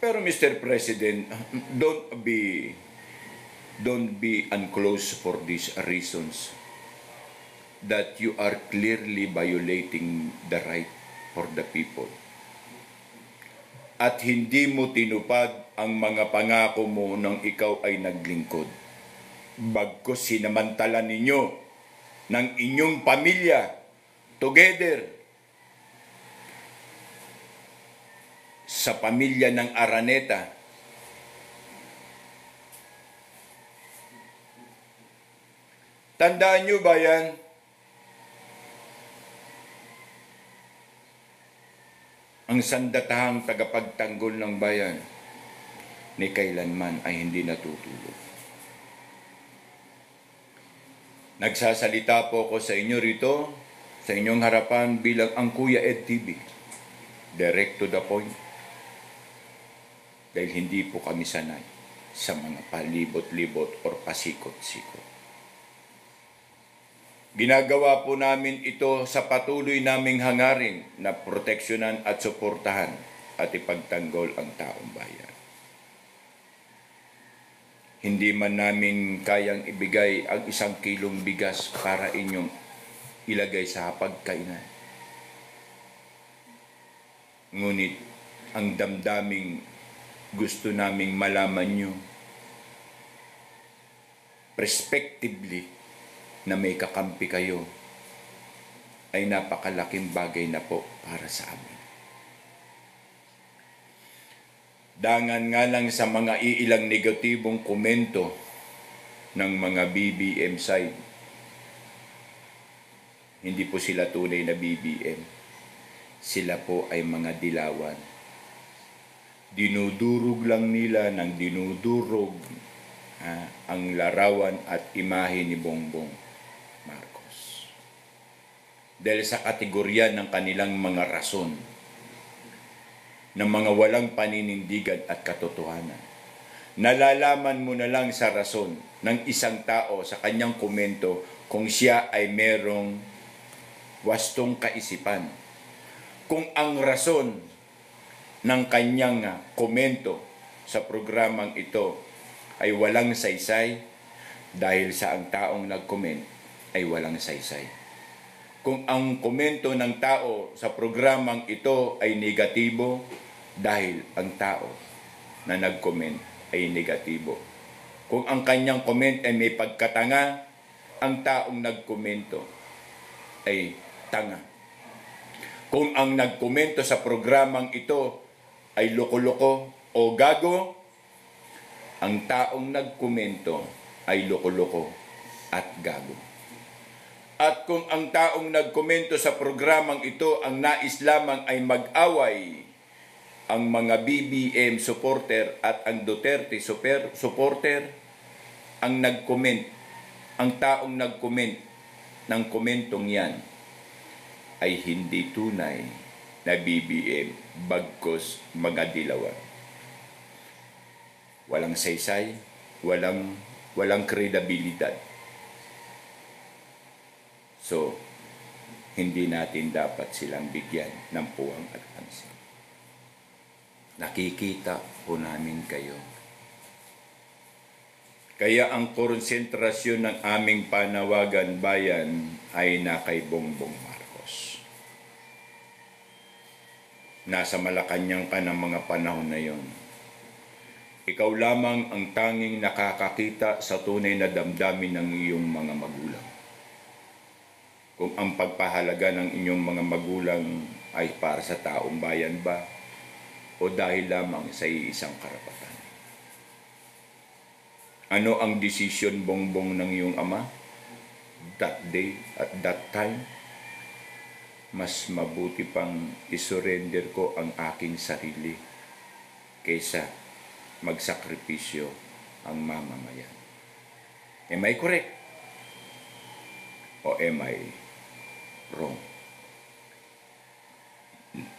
Pero Mr. President, don't be unclose for these reasons that you are clearly violating the right for the people. At hindi mo tinupad ang mga pangako mo nang ikaw ay naglingkod. Bagkus sinamantala ninyo ng inyong pamilya together sa pamilya ng Araneta. Tandaan nyo ba yan? Ang sandatahang tagapagtanggol ng bayan ni kailanman ay hindi natutulog. Nagsasalita po ako sa inyo rito, sa inyong harapan bilang ang Kuya Ed TV. Direct to the point. Dahil hindi po kami sanay sa mga palibot-libot or pasikot-sikot. Ginagawa po namin ito sa patuloy naming hangarin na proteksyonan at suportahan at ipagtanggol ang taong bayan. Hindi man namin kayang ibigay ang 1 kilong bigas para inyong ilagay sa hapagkainan. Ngunit ang damdaming gusto naming malaman nyo, respectively, na may kakampi kayo, ay napakalaking bagay na po para sa amin. Dangan nga lang sa mga iilang negatibong komento ng mga BBM side. Hindi po sila tunay na BBM. Sila po ay mga dilawan. Dinudurog lang nila ng dinudurog ang larawan at imahe ni Bongbong Marcos. Dahil sa kategorya ng kanilang mga rason, ng mga walang paninindigan at katotohanan. Nalalaman mo na lang sa rason ng isang tao sa kanyang komento kung siya ay merong wastong kaisipan. Kung ang rason ng kanyang komento sa programang ito ay walang saysay dahil sa ang taong nag-comment ay walang saysay. Kung ang komento ng tao sa programang ito ay negatibo dahil ang tao na nag-comment ay negatibo. Kung ang kanyang comment ay may pagkatanga, ang taong nag-komento ay tanga. Kung ang nag-komento sa programang ito ay loko-loko o gago, ang taong nag-komento ay loko-loko at gago. At kung ang taong nagkomento sa programang ito ang nais lamang ay mag-away, ang mga BBM supporter at ang Duterte supporter, ang nag-comment, ang taong nag-comment ng komentong yan ay hindi tunay na BBM, bagkus mga dilawan. Walang saysay, walang kredibilidad. So, hindi natin dapat silang bigyan ng puwang at pansin. Nakikita po namin kayo. Kaya ang konsentrasyon ng aming panawagan bayan ay na kay Bongbong Marcos. Nasa Malacanang ka ng mga panahon na yon. Ikaw lamang ang tanging nakakakita sa tunay na damdamin ng iyong mga magulang. Kung ang pagpahalaga ng inyong mga magulang ay para sa taong bayan ba o dahil lamang sa iisang karapatan. Ano ang desisyon, Bongbong, ng iyong ama? That day, at that time, mas mabuti pang isurrender ko ang aking sarili kaysa magsakripisyo ang mamamayan. Am I correct? O am I wrong?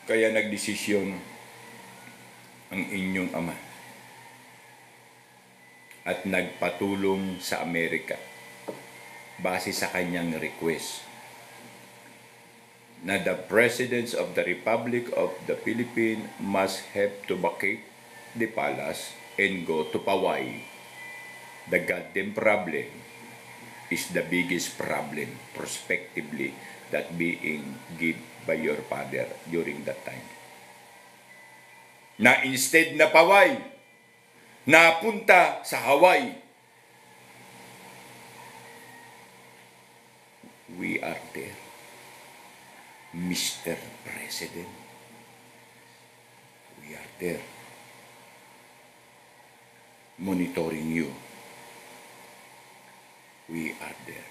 Kaya nagdesisyon ang inyong ama at nagpatulong sa Amerika base sa kanyang request na the President of the Republic of the Philippines must have to vacate the palace and go to Poway. The goddamn problem is the biggest problem prospectively that being given by your father during that time. Na instead na Poway, napunta sa Hawaii. We are there, Mr. President. We are there, monitoring you. We are there.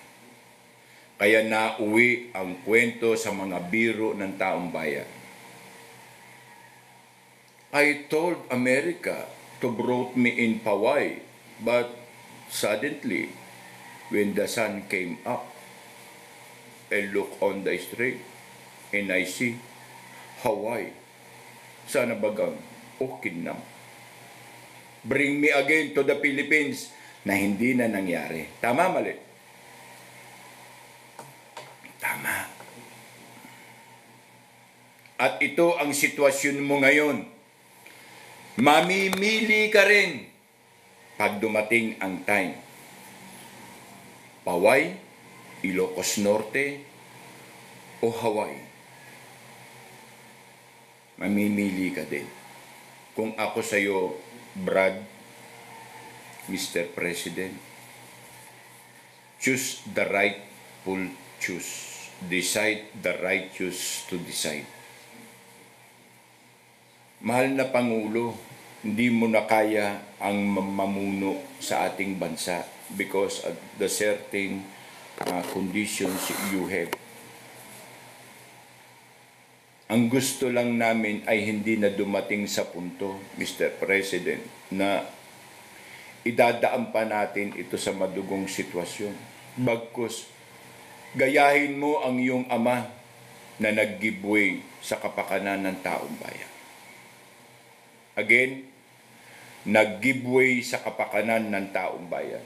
Kaya nauwi ang kwento sa mga biro ng taong bayan. I told America to brought me in Poway, but suddenly when the sun came up, I look on the street and I see Hawaii. Sana bagang Okinawa. Bring me again to the Philippines na hindi na nangyari. Tama, mali? Tama. At ito ang sitwasyon mo ngayon. Mamimili ka rin pag dumating ang time. Paway, Ilocos Norte, o Hawaii. Mamimili ka din. Kung ako sa'yo, Brad, Mr. President, choose the rightful choose. Decide the right choose to decide. Mahal na Pangulo, hindi mo na kaya ang mamuno sa ating bansa because of the certain conditions you have. Ang gusto lang namin ay hindi na dumating sa punto, Mr. President, na idadaan pa natin ito sa madugong sitwasyon. Bagkus, gayahin mo ang iyong ama na nag-give way sa kapakanan ng taong bayan. Again, nag-give way sa kapakanan ng taong bayan.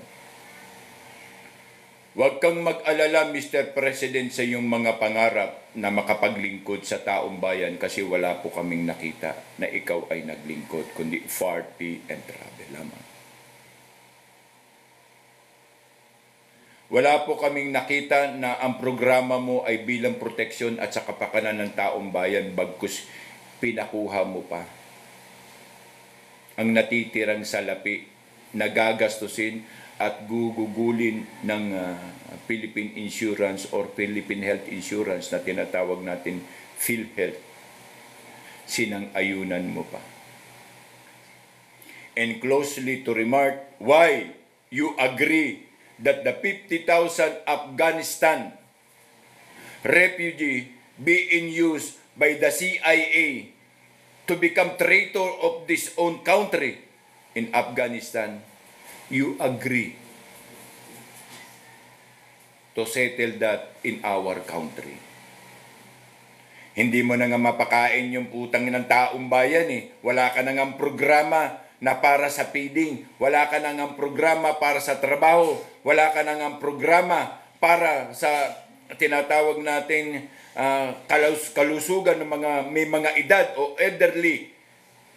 Huwag kang mag-alala, Mr. President, sa iyong mga pangarap na makapaglingkod sa taong bayan kasi wala po kaming nakita na ikaw ay naglingkod, kundi party and travel lamang. Wala po kaming nakita na ang programa mo ay bilang proteksyon at sa kapakanan ng taong bayan, bagkus pinakuha mo pa ang natitirang salapi na gagastusin at gugugulin ng Philippine Insurance or Philippine Health Insurance na tinatawag natin PhilHealth. Sinang-ayunan mo pa. And closely to remark, why you agree that the 50,000 Afghanistan refugee being used by the CIA to become traitor of this own country in Afghanistan, you agree to settle that in our country. Hindi mo na nga mapakain yung putang ng taong bayan eh. Wala ka na nga programa na para sa feeding. Wala ka na nga programa para sa trabaho. Wala ka na nga programa para sa tinatawag natin kalusugan ng mga may mga edad o elderly.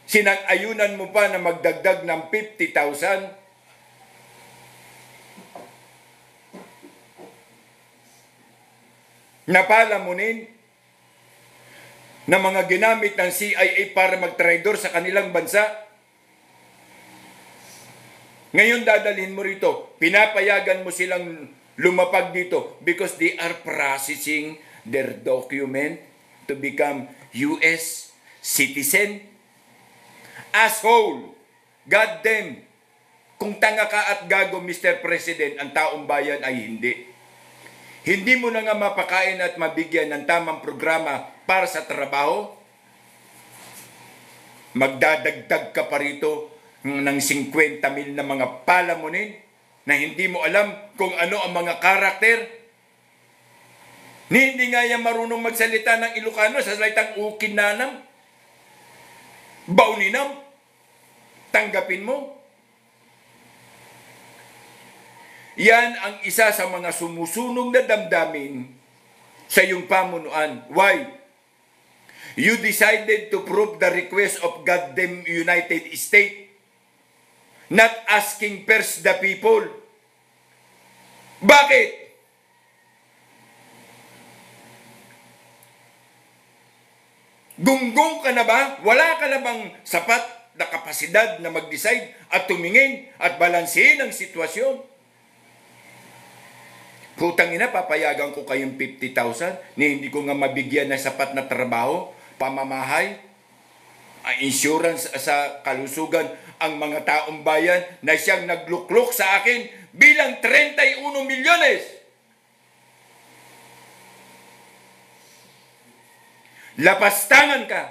Sinang-ayunan mo pa na magdagdag ng 50,000. Napalamunin na mga ginamit ng CIA para mag-traidor sa kanilang bansa. Ngayon dadalhin mo rito, pinapayagan mo silang lumapag dito because they are processing their document to become US citizen. Asshole! God damn! Kung tanga ka at gago, Mr. President, ang taong bayan ay hindi. Hindi mo na nga mapakain at mabigyan ng tamang programa para sa trabaho? Magdadagdag ka pa rito ng 50,000 na mga palamunin na hindi mo alam kung ano ang mga karakter? Hindi nga yan marunong magsalita ng Ilocano sa salitang ukinanam. Bauninam. Tanggapin mo. Yan ang isa sa mga sumusunog na damdamin sa iyong pamunuan. Why? You decided to prove the request of goddamn United States, not asking first the people. Bakit? Gunggong ka na ba? Wala ka na bang sapat na kapasidad na mag-decide at tumingin at balansehin ang sitwasyon? Putang ina, papayagan ko kayong 50,000 ni hindi ko nga mabigyan ng sapat na trabaho, pamamahay, insurance sa kalusugan ang mga taong bayan na siyang nagluklok sa akin bilang 31 milyones. Lapastangan ka.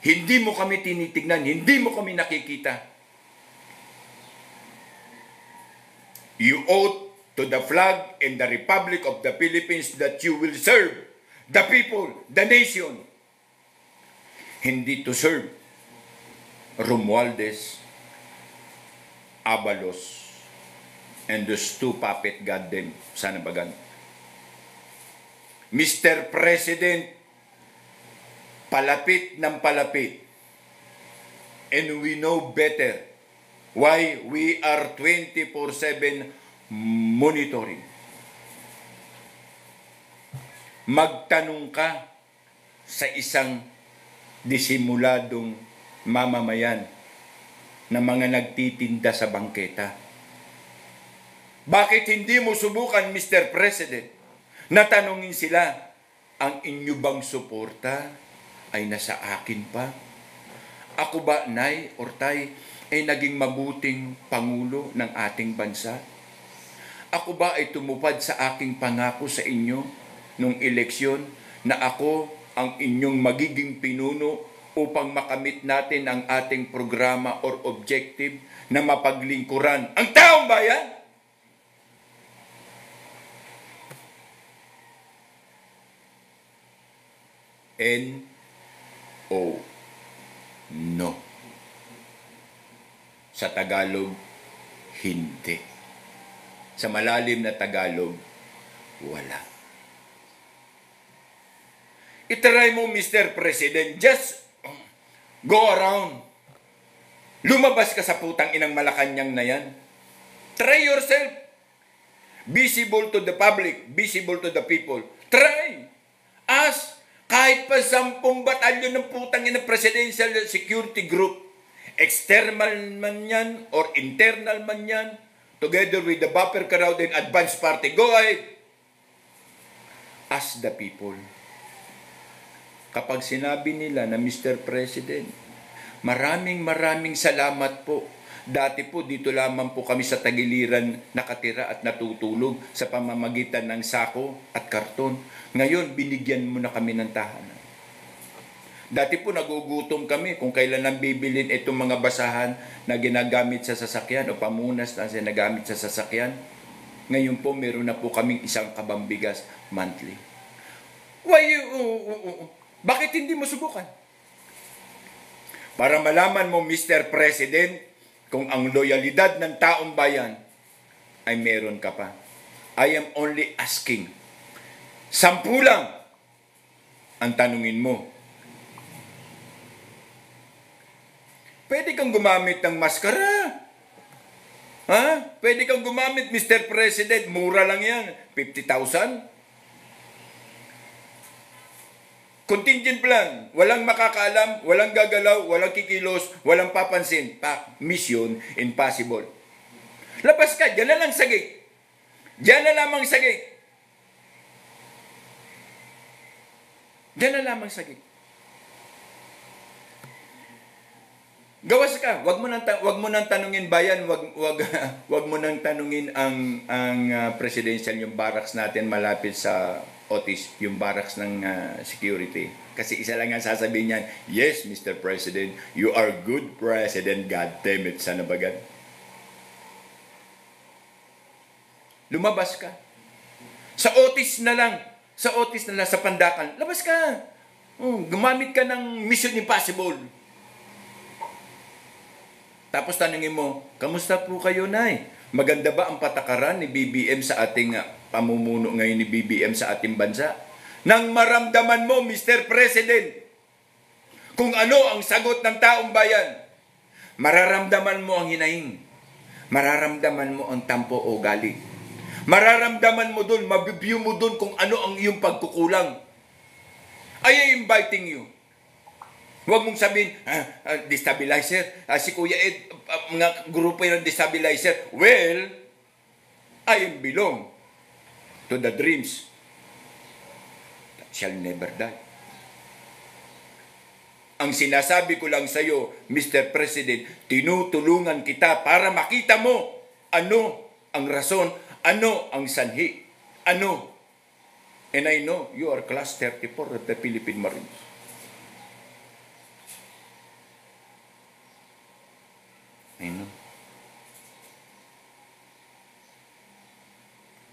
Hindi mo kami tinitignan, hindi mo kami nakikita. You oath to the flag and the Republic of the Philippines that you will serve the people, the nation. Hindi to serve Romualdez, Abalos, and those two puppet goddamn sanabagan. Mr. President, palapit ng palapit. And we know better why we are 24/7 monitoring. Magtanong ka sa isang disimuladong mamamayan na mga nagtitinda sa bangketa. Bakit hindi mo subukan, Mr. President, na tanungin sila, ang inyo bang suporta ay nasa akin pa? Ako ba, Nay or Tay, ay naging mabuting Pangulo ng ating bansa? Ako ba ay tumupad sa aking pangako sa inyo nung eleksyon na ako ang inyong magiging pinuno upang makamit natin ang ating programa or objective na mapaglingkuran ang taong bayan? N-O. No. Sa Tagalog, hindi. Sa malalim na Tagalog, wala. Itry mo, Mr. President, just go around. Lumabas ka sa putang inang Malacanang na yan. Try yourself. Visible to the public, visible to the people. Try. Ask. Kahit pa 10 batalyon ng putang inang Presidential Security Group, external man yan or internal man yan, together with the buffer crowd and advance party, go ahead. Ask the people. Kapag sinabi nila na Mr. President, maraming salamat po. Dati po dito lamang po kami sa Tagiliran nakatira at natutulog sa pamamagitan ng sako at karton. Ngayon, binigyan mo na kami ng tahanan. Dati po nagugutom kami kung kailan nang bibilin itong mga basahan na ginagamit sa sasakyan o pamunas na ginagamit sa sasakyan. Ngayon po, meron na po kaming 1 kabang bigas monthly. Bakit hindi mo subukan? Para malaman mo, Mr. President, kung ang loyalidad ng taong bayan ay meron ka pa. I am only asking. 10 lang ang tanungin mo. Pwede kang gumamit ng maskara. Ha? Pwede kang gumamit, Mr. President. Mura lang yan. 50,000. Contingent plan. Walang makakaalam, walang gagalaw, walang kikilos, walang papansin. Mission impossible. Labas ka. Diyan na lang sa gate. Diyan na lamang sa gate. Diyan na lamang sa gate. Gawas ka. Wag mo nang tanungin bayan, wag mo nang tanungin ang presidential, yung barracks natin malapit sa Otis, yung barracks ng security. Kasi isa lang ang sasabihin niyan, yes, Mr. President, you are good president, God damn it, sana bagad. Lumabas ka. Sa Otis na lang, sa Pandakan, labas ka. Gumamit ka ng Mission Impossible. Tapos tanungin mo, kamusta po kayo, Nay? Maganda ba ang patakaran ni BBM sa ating pamumuno ngayon ni BBM sa ating bansa? Nang maramdaman mo, Mr. President, kung ano ang sagot ng taong bayan, mararamdaman mo ang hinaing. Mararamdaman mo ang tampo o galit. Mararamdaman mo dun, mabibigyan mo dun kung ano ang iyong pagkukulang. I am inviting you. Huwag mong sabihin, destabilizer, si Kuya Ed, mga grupo yung destabilizer. Well, I belong to the dreams that shall never die. Ang sinasabi ko lang sa iyo, Mr. President, tinutulungan kita para makita mo ano ang rason, ano ang sanhi, ano. And I know you are class 34 of the Philippine Marines. I know.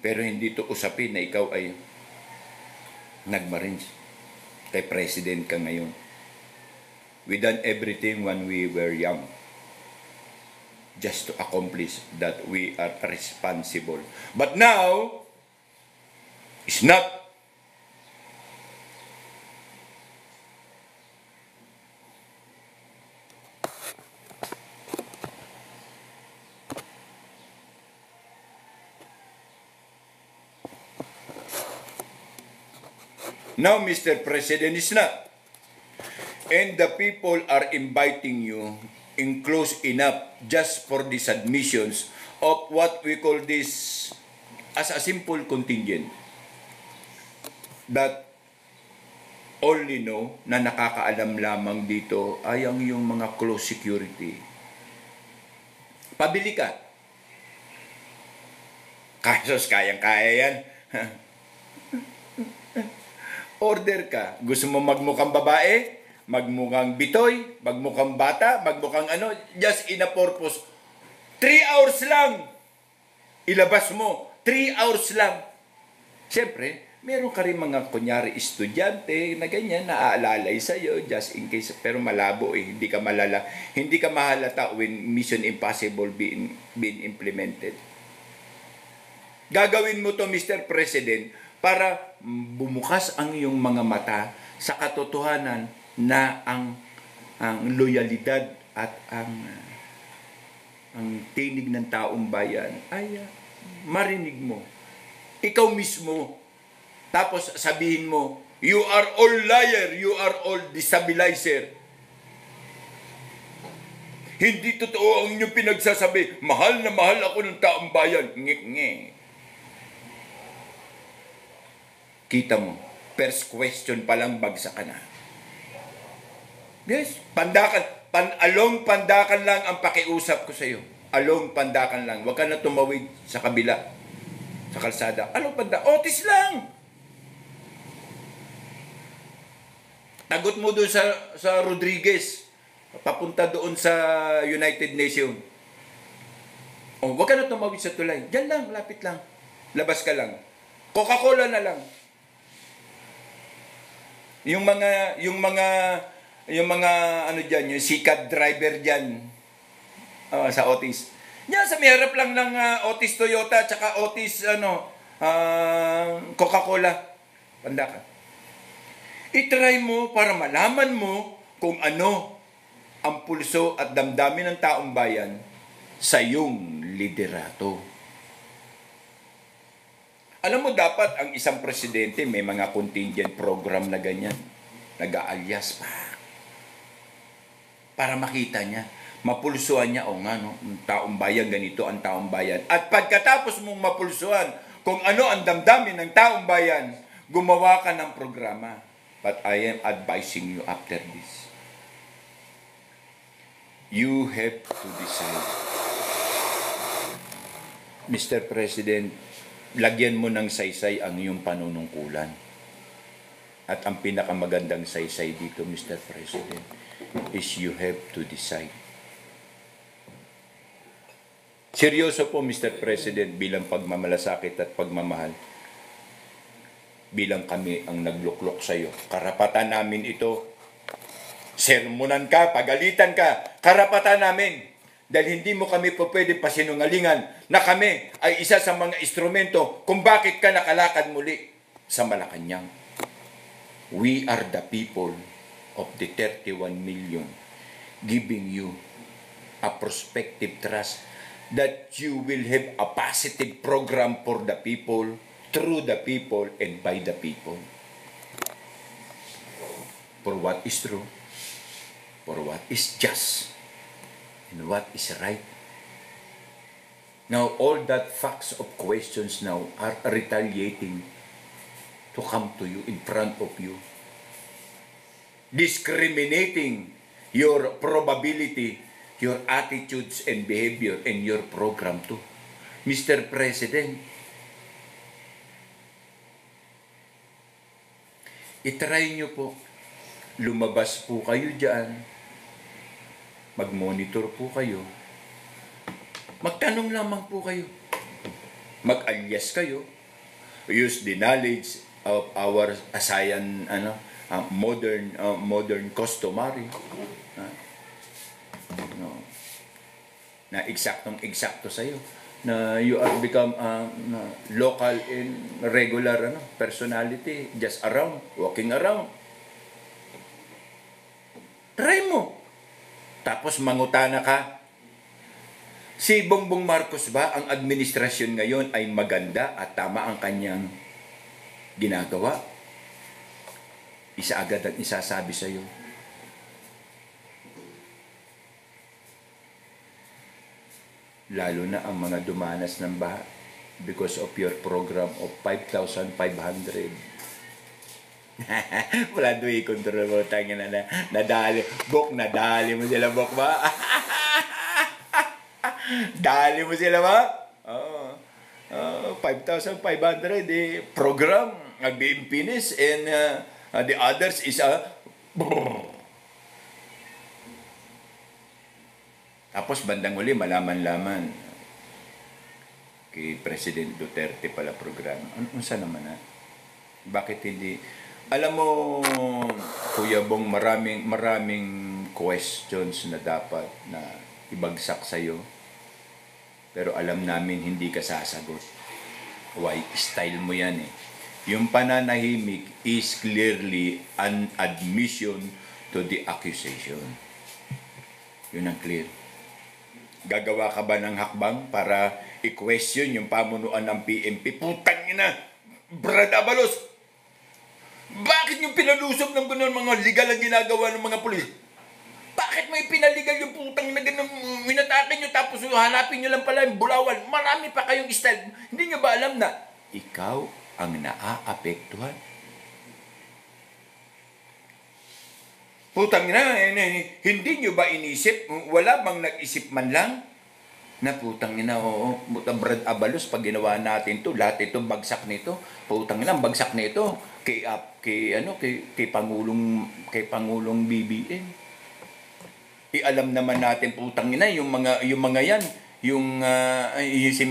Pero hindi to usapin na ikaw ay nagmarines. Kay president ka ngayon. We done everything when we were young just to accomplish that we are responsible. But now, it's not. Now, Mr. President, is not. And the people are inviting you in close enough just for these admissions of what we call this as a simple contingent that only know na nakakaalam lamang dito ay ang yung mga close security. Pabili ka. Kasos kayang-kaya yan. Order ka. Gusto mo magmukhang babae? Magmukhang bitoy? Magmukhang bata? Magmukhang ano? Just in a purpose. 3 hours lang. Ilabas mo. 3 hours lang. Siyempre, meron ka rin mga kunyari estudyante na ganyan na aalalay sa'yo just in case. Pero malabo eh. Hindi ka malala. Hindi ka mahalata when Mission Impossible being implemented. Gagawin mo to, Mr. President, para bumukas ang iyong mga mata sa katotohanan na ang loyalidad at ang tinig ng taong bayan ay marinig mo. Ikaw mismo. Tapos sabihin mo, you are all liar, you are all destabilizer. Hindi totoo ang inyong pinagsasabi. Mahal na mahal ako ng taong bayan. Nge. Kita mo, first question pa lang bagsak ka na. Yes, pandakan. Along pandakan lang ang pakiusap ko sa iyo. Along pandakan lang. Huwag ka na tumawid sa kabila, sa kalsada. Along pandakan. Otis lang! Tagot mo doon sa Rodriguez. Papunta doon sa United Nations. O, huwag ka na tumawid sa tulay. Diyan lang, lapit lang. Labas ka lang. Coca-Cola na lang. Yung mga ano diyan, yung sikat driver diyan sa Otis. Diyan sa may harap lang ng Otis Toyota tsaka Otis Coca-Cola. Panda ka. I-try mo para malaman mo kung ano ang pulso at damdamin ng taong bayan sa iyong liderato. Alam mo, dapat ang isang presidente may mga contingent program na ganyan. Nag-aalyas pa. Para makita niya. Mapulsuhan niya, ang taong bayan, ganito ang taong bayan. At pagkatapos mong mapulsuhan kung ano ang damdamin ng taong bayan, gumawa ka ng programa. But I am advising you after this. You have to decide. Mr. President, lagyan mo ng saysay ang iyong panunungkulan. At ang pinakamagandang saysay dito, Mr. President, is you have to decide. Seryoso po, Mr. President, bilang pagmamalasakit at pagmamahal. Bilang kami ang nagluklok sa iyo. Karapatan namin ito. Sermonan ka, pagalitan ka, karapatan namin. Dahil hindi mo kami po pwede pasinungalingan na kami ay isa sa mga instrumento kung bakit ka nakalakad muli sa Malacanang. We are the people of the 31 million giving you a prospective trust that you will have a positive program for the people, through the people, and by the people. For what is true, for what is just, and what is right. Now, all that facts of questions now are retaliating to come to you, in front of you, discriminating your probability, your attitudes and behavior, and your program too. Mr. President, itry nyo po, lumabas po kayo dyan, mag-monitor po kayo, magtanong lamang po kayo, mag-alyas kayo, use the knowledge of our asayan modern customary, no, na eksaktong-eksakto sa'yo, na you are become local and regular personality, just around, walking around. Try mo. Tapos mangutana ka, si Bongbong Marcos ba, ang administrasyon ngayon ay maganda at tama ang kanyang ginagawa? Isa agad ang isasabi sa'yo. Lalo na ang mga dumanas ng baha because of your program of 5,500. Wala doon i-control mo. Tangin na nadali. Nadali mo sila, Bok ba? Dali mo sila ba? 5,500 program nag-impinis and the others is tapos bandang uli malaman-laman kay President Duterte pala programa. Unsa naman bakit hindi? Alam mo, Kuya Bong, maraming questions na dapat na ibagsak sa'yo. Pero alam namin hindi ka sasagot. Why? Style mo yan eh. Yung pananahimik is clearly an admission to the accusation. Yun ang clear. Gagawa ka ba ng hakbang para i-question yung pamunuan ng PNP? Putang ina! Brad Abalos! Bakit yung pinalusog ng ganun mga legal ang ginagawa ng mga pulis? Bakit may pinaligal yung putang na ganun, minatake nyo tapos hanapin nyo lang pala yung bulawan? Marami pa kayong style. Hindi nyo ba alam na ikaw ang naaapektuhan? Putang na, hindi nyo ba inisip? Wala bang nag-isip man lang? Na putang ina, oo, Brad Abalos, pag ginawa natin to, lahat ito bagsak nito. Putang ina, bagsak nito kay Pangulong BBM. Ialam naman natin putang ina yung mga yan, yung si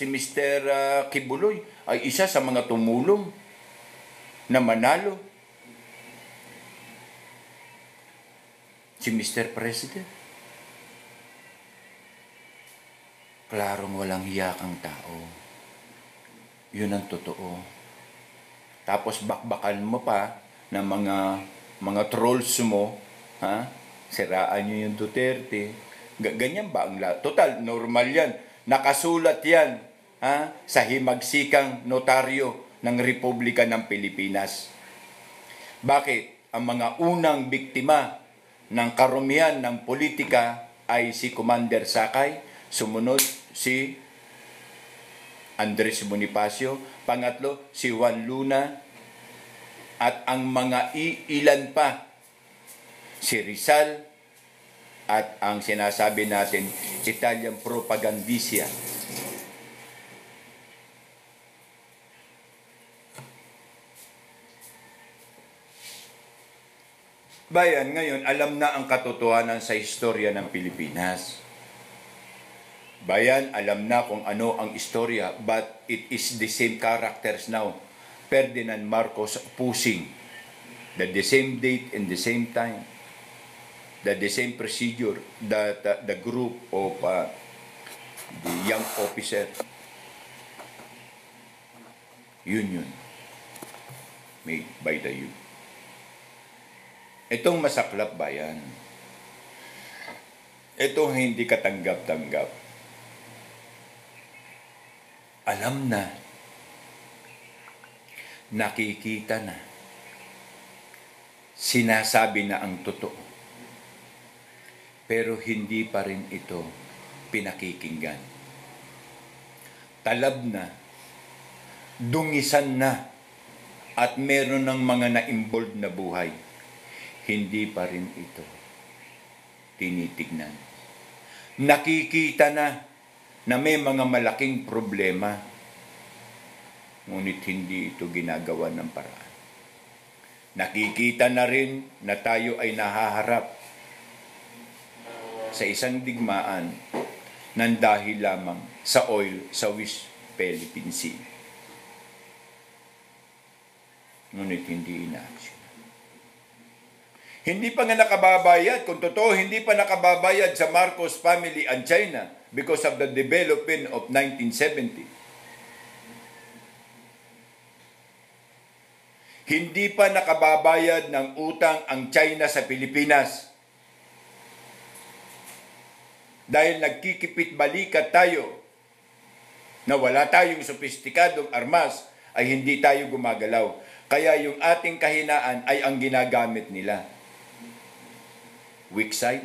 Mr. Kibuloy ay isa sa mga tumulong na manalo. Si Mr. President. Klarong walang hiya kang tao. Yun ang totoo. Tapos bakbakan mo pa ng mga trolls mo, siraan nyo yung Duterte. Ganyan ba ang total, normal yan. Nakasulat yan sa himagsikang notaryo ng Republika ng Pilipinas. Bakit? Ang mga unang biktima ng karumihan ng politika ay si Commander Sakay, sumunod si Andres Bonifacio, pangatlo si Juan Luna, at ang mga ilan pa, si Rizal, at ang sinasabi natin, Italian propagandisya. Bayan, ngayon, alam na ang katotohanan sa istorya ng Pilipinas. Bayan, alam na kung ano ang istorya, but it is the same characters now. Ferdinand Marcos Pusing, the same date and the same time, the same procedure, the group of the young officer. Union made by the youth. Itong masaklap bayan, itong hindi katanggap-tanggap, alam na, nakikita na, sinasabi na ang totoo, pero hindi pa rin ito pinakikinggan. Talab na, dungisan na, at meron ng mga na-involved na buhay. Hindi pa rin ito tinitignan. Nakikita na may mga malaking problema, ngunit hindi ito ginagawa ng paraan. Nakikita na rin na tayo ay nahaharap sa isang digmaan ng dahil lamang sa oil sa West Philippine Sea. ngunit hindi ina-action. Hindi pa nga nakababayad, kung totoo, hindi pa nakababayad sa Marcos family ang China because of the development of 1970. Hindi pa nakababayad ng utang ang China sa Pilipinas. Dahil nagkikipit balikat tayo na wala tayong sophisticadong armas, ay hindi tayo gumagalaw. Kaya yung ating kahinaan ay ang ginagamit nila. Weak side,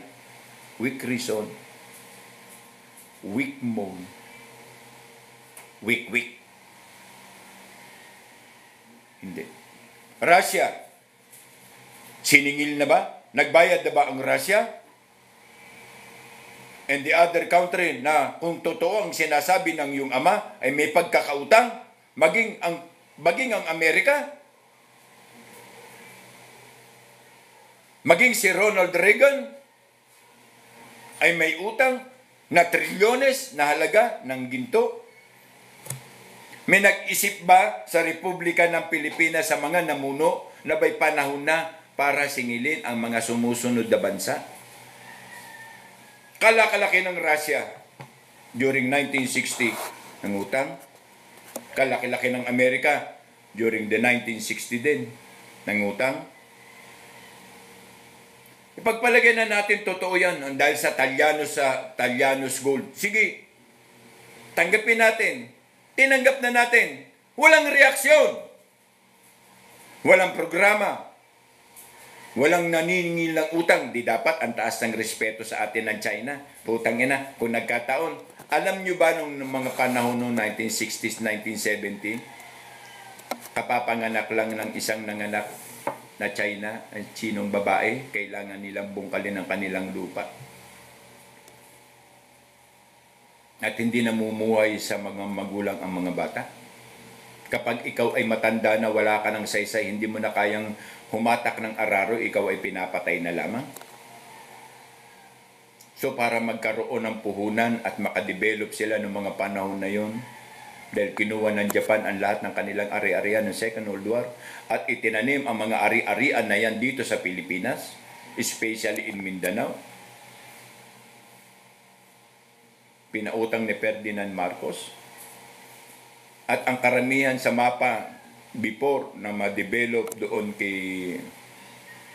weak reason, weak mode, weak. Hindi. Russia, siningil na ba? Nagbayad na ba ang Russia? And the other country na kung totoo ang sinasabi ng iyong ama ay may pagkakautang, maging ang Amerika, maging si Ronald Reagan ay may utang na trilyones na halaga ng ginto. May nag-isip ba sa Republika ng Pilipinas sa mga namuno na may panahon na para singilin ang mga sumusunod na bansa? Kalaki ng Russia during 1960 ng utang. Kalaki ng Amerika during the 1960 din ng utang. Ipagpalagay na natin totoo yan dahil sa Talianos Gold. Sige, tanggapin natin. Tinanggap na natin. Walang reaksyon. Walang programa. Walang naniningil ng utang. Di dapat ang taas ng respeto sa atin ng China. Putang ina, kung nagkataon. Alam nyo ba nung mga panahon noong 1960s, 1970, kapapanganak lang ng isang nanganak na China, ang Chinong babae, kailangan nilang bungkalin ang kanilang lupa. At hindi namumuhay sa mga magulang ang mga bata. Kapag ikaw ay matanda na wala ka ng saysay, hindi mo na kayang humatak ng araro, ikaw ay pinapatay na lamang. So para magkaroon ng puhunan at makadevelop sila ng mga panahon na yon, dahil kinuha ng Japan ang lahat ng kanilang ari-arian ng Second World War at itinanim ang mga ari-arian na yan dito sa Pilipinas, especially in Mindanao. Pinautang ni Ferdinand Marcos. At ang karamihan sa mapa before na ma-develop doon kay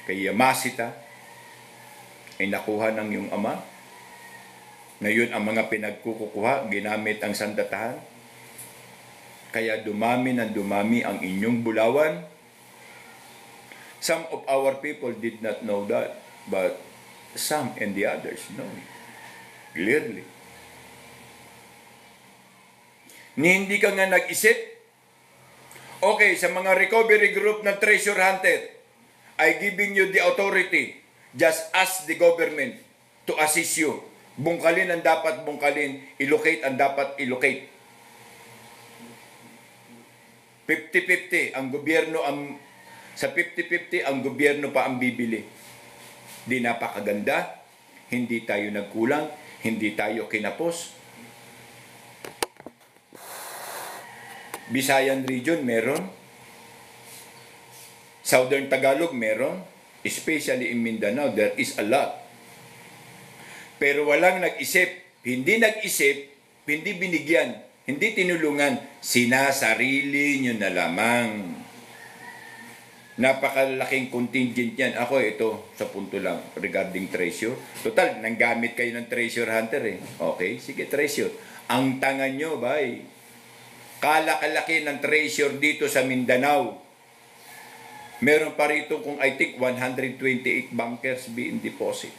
Yamashita ay nakuha ng yung ama. Ngayon ang mga pinagkukuha, ginamit ang sandatahan. Kaya dumami ang inyong bulawan. Some of our people did not know that, but some and the others know it clearly. Hindi ka nga nag-isip. Okay, sa mga recovery group ng treasure hunter, I giving you the authority. Just ask the government to assist you. Bungkalin ang dapat bungkalin, ilocate ang dapat ilocate. 50-50 ang gobyerno sa 50-50 ang gobyerno pa ang bibili. Di napakaganda, hindi tayo nagkulang, hindi tayo kinapos. Visayan region meron. Southern Tagalog meron. Especially in Mindanao, there is a lot. Pero walang nag-isip. Hindi nag-isip, hindi binigyan, hindi tinulungan. Sinasarili nyo na lamang. Napakalaking contingent yan. Ako, ito, sa punto lang, regarding treasure. Total, nanggamit kayo ng treasure hunter eh. Okay, sige, treasure. Ang tanga nyo, bay. Kalaki ng treasure dito sa Mindanao. Meron pa rito kung I think 128 bunkers being deposit.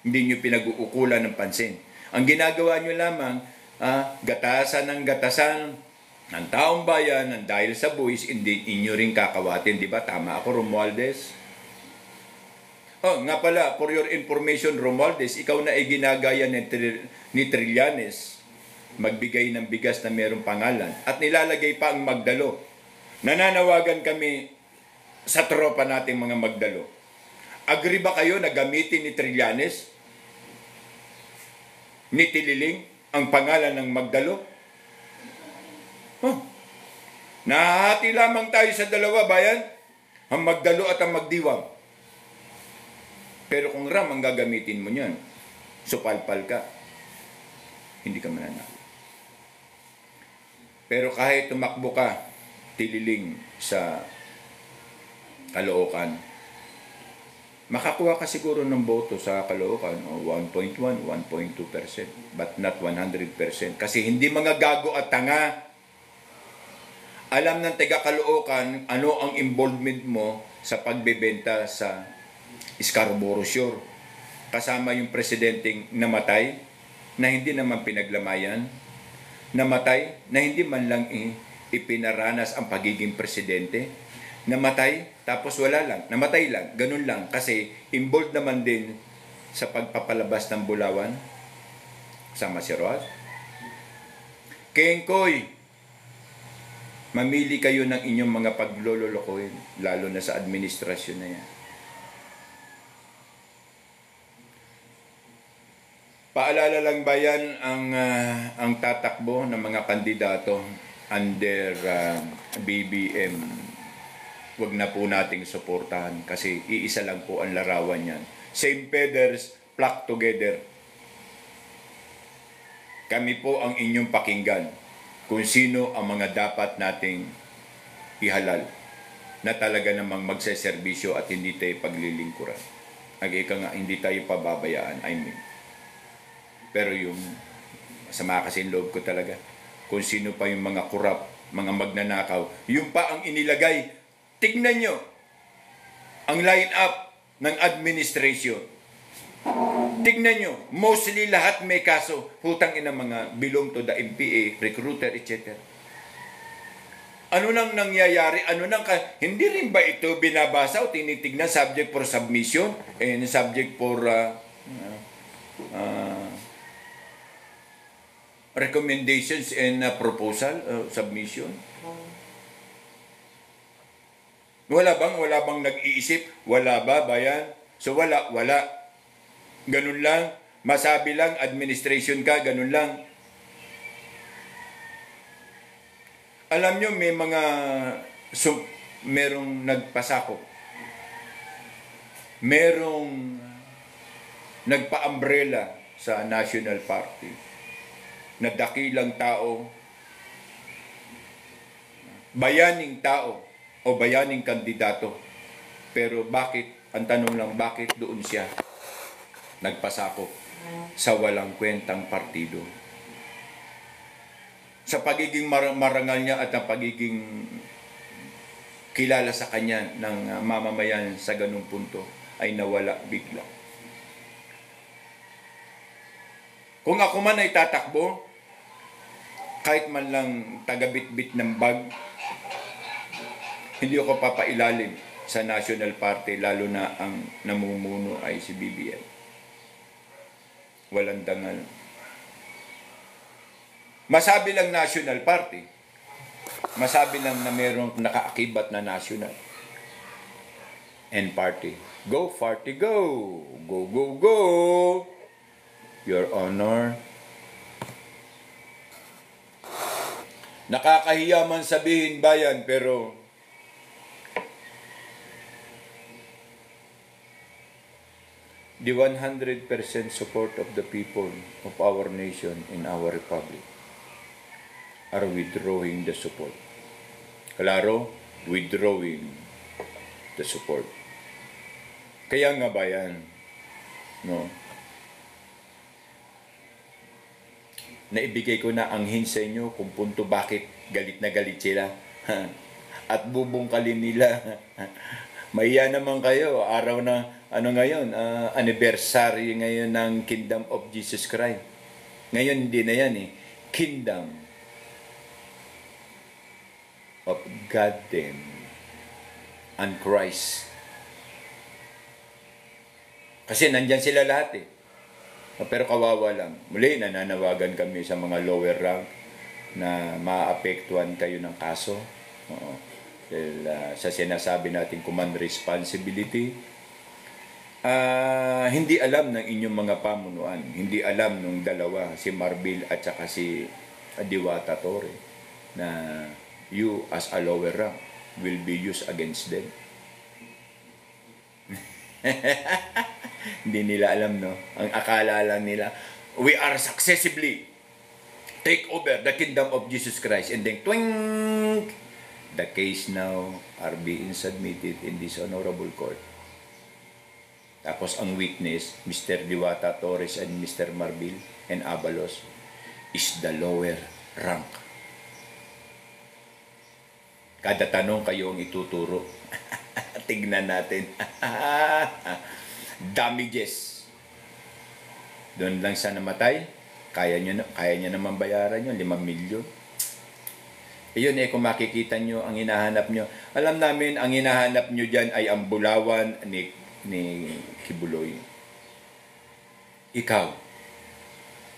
Hindi nyo pinag-uukulan ng pansin. Ang ginagawa nyo lamang, gatasan ng taong bayan ng dahil sa buwis, hindi inyo rin kakawatin. Di ba? Tama ako, Romualdez? Oh, nga pala, for your information, Romualdez, ikaw na ay ginagaya ni Trillanes magbigay ng bigas na mayroong pangalan at nilalagay pa ang Magdalo. Nananawagan kami sa tropa nating mga Magdalo. Agree ba kayo na gamitin ni Trillanes, ni Tililing, ang pangalan ng Magdalo? Oh, Nahahati lamang tayo sa dalawa, bayan, ang magdalo at ang magdiwang. Pero kung RAM ang gagamitin mo niyan, supalpal ka, hindi ka mananalo. Pero kahit tumakbo ka, tililing sa Caloocan, makakuha ka siguro ng boto sa Caloocan, o 1.1, 1.2%, but not 100%. Kasi hindi mga gago at tanga. Alam ng taga Caloocan ano ang involvement mo sa pagbebenta sa Scarborough Shore. Kasama yung presidenteng namatay, na hindi naman pinaglamayan, namatay, na hindi man lang ipinaranas ang pagiging presidente, namatay, tapos wala lang, namatay lang, ganun lang, kasi involved naman din sa pagpapalabas ng Bulawan, sama si Roas. Kengkoy, mamili kayo ng inyong mga paglololokohin, lalo na sa administrasyon na yan. Paalala lang ba yan ang tatakbo ng mga kandidato under BBM? Huwag na po nating suportahan kasi iisa lang po ang larawan yan. Same feathers, flock together. Kami po ang inyong pakinggan kung sino ang mga dapat nating ihalal na talaga namang magseserbisyo at hindi tayo paglilingkuran. Ika nga, hindi tayo pababayaan, I mean. Pero yung masama kasi loob ko talaga, kung sino pa yung mga kurap, mga magnanakaw, yung pa ang inilagay. Tignan nyo ang line-up ng administration. Tignan nyo, mostly lahat may kaso. Hutang ina mga belong to the MPA, recruiter, etc. Ano nang nangyayari? Hindi rin ba ito binabasa o tinitignan subject for submission and subject for recommendations and proposal, submission? Wala bang nag-iisip? Wala ba, bayan? So wala. Ganun lang. Masabi lang, administration ka, ganun lang. Alam nyo, may mga merong nagpasako. Merong nagpa-umbrella sa National Party na dakilang tao, bayaning tao o bayaning kandidato. Pero bakit, ang tanong lang, bakit doon siya nagpasako sa walang kwentang partido? Sa pagiging marangal niya at ang pagiging kilala sa kanya ng mamamayan sa ganung punto ay nawala bigla. Kung ako man ay tatakbo, kahit man lang tagabit-bit ng bag, hindi ako papailalim sa National Party, lalo na ang namumuno ay si BBM. Walang dangal. Masabi lang National Party, masabi lang na mayroong nakaakibat na national and party. Go, party, go! Go, go, go! Your Honor. Nakakahiya man sabihin, bayan, pero the 100% support of the people of our nation in our republic are withdrawing the support. Klaro, withdrawing the support. Kaya nga bayan, no? Naibigay ko na ang hint sa inyo kung punto bakit galit na galit sila. At bubungkalin nila. Maiya naman kayo, araw na, ngayon, anniversary ngayon ng Kingdom of Jesus Christ. Ngayon hindi na yan Kingdom of God and Christ. Kasi nandyan sila lahat Pero kawawa lang. Muli, nananawagan kami sa mga lower rank na maapektuhan kayo ng kaso. Dahil sa sinasabi natin command responsibility, hindi alam ng inyong mga pamunuan. Hindi alam nung dalawa, si Marbil at saka si Diwata Torre, na you as a lower rank will be used against them. Hindi nila alam, no? Ang akala lang nila, we are successively take over the kingdom of Jesus Christ. And then, twing! The case now are being submitted in this honorable court. Tapos ang witness, Mr. Diwata Torres and Mr. Marbil and Abalos, is the lower rank. Kada tanong kayo ang ituturo. Tignan natin. Damages. Doon lang sa namatay, kaya niya naman bayaran yun, 5 milyon. Iyon kung makikita nyo ang hinahanap nyo. Alam namin, ang hinahanap nyo dyan ay ang bulawan ni Kibuloy. Ikaw,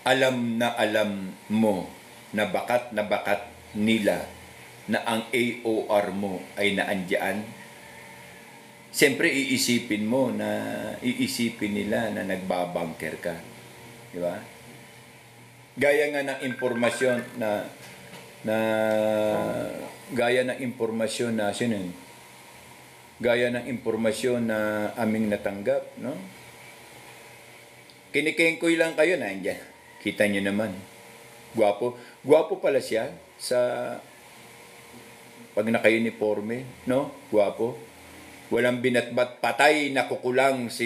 alam mo na bakat nila na ang AOR mo ay naandyan. Siyempre, iisipin nila na nagbabangker ka. Di ba? Gaya nga ng impormasyon na aming natanggap, no? Kinikengkoy lang kayo na andyan. Kita nyo naman. Gwapo pala siya sa pag naka-uniforme, no? Gwapo. Walang binatbat, patay na kukulang si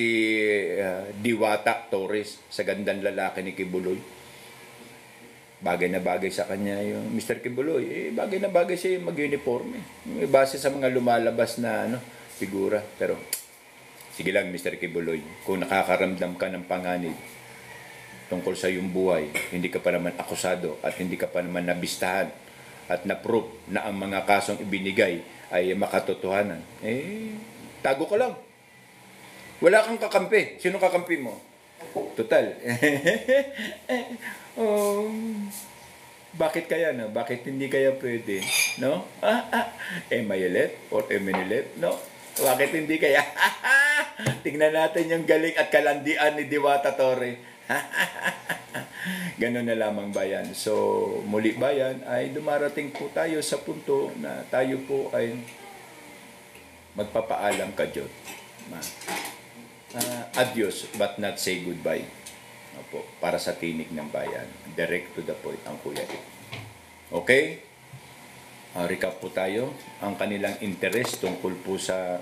Diwata Torres sa gandang lalaki ni Kibuloy. Bagay na bagay sa kanya yung Mr. Kibuloy. Bagay na bagay siya yung mag-uniforme. Base sa mga lumalabas na figura. Pero, sige lang Mr. Kibuloy, kung nakakaramdam ka ng panganib tungkol sa iyong buhay, hindi ka pa naman akusado at hindi ka pa naman nabistahan at na-prove na ang mga kasong ibinigay ay makatotohanan, tago ka lang. Wala kang kakampi. Sino kakampi mo? Total. Bakit kaya, no? Bakit hindi kaya pwede? No? Emayelet or Emenilet? No? Bakit hindi kaya? Tingnan natin yung galing at kalandian ni Diwata Torre. Ganun na lamang bayan. So, muli bayan, ay dumarating po tayo sa punto na tayo po ay magpapaalam ka Diyos. Adios, but not say goodbye. Opo, para sa tinig ng bayan. Direct to the point ang Kuya Ed. Okay? Recap po tayo. Ang kanilang interest tungkol po sa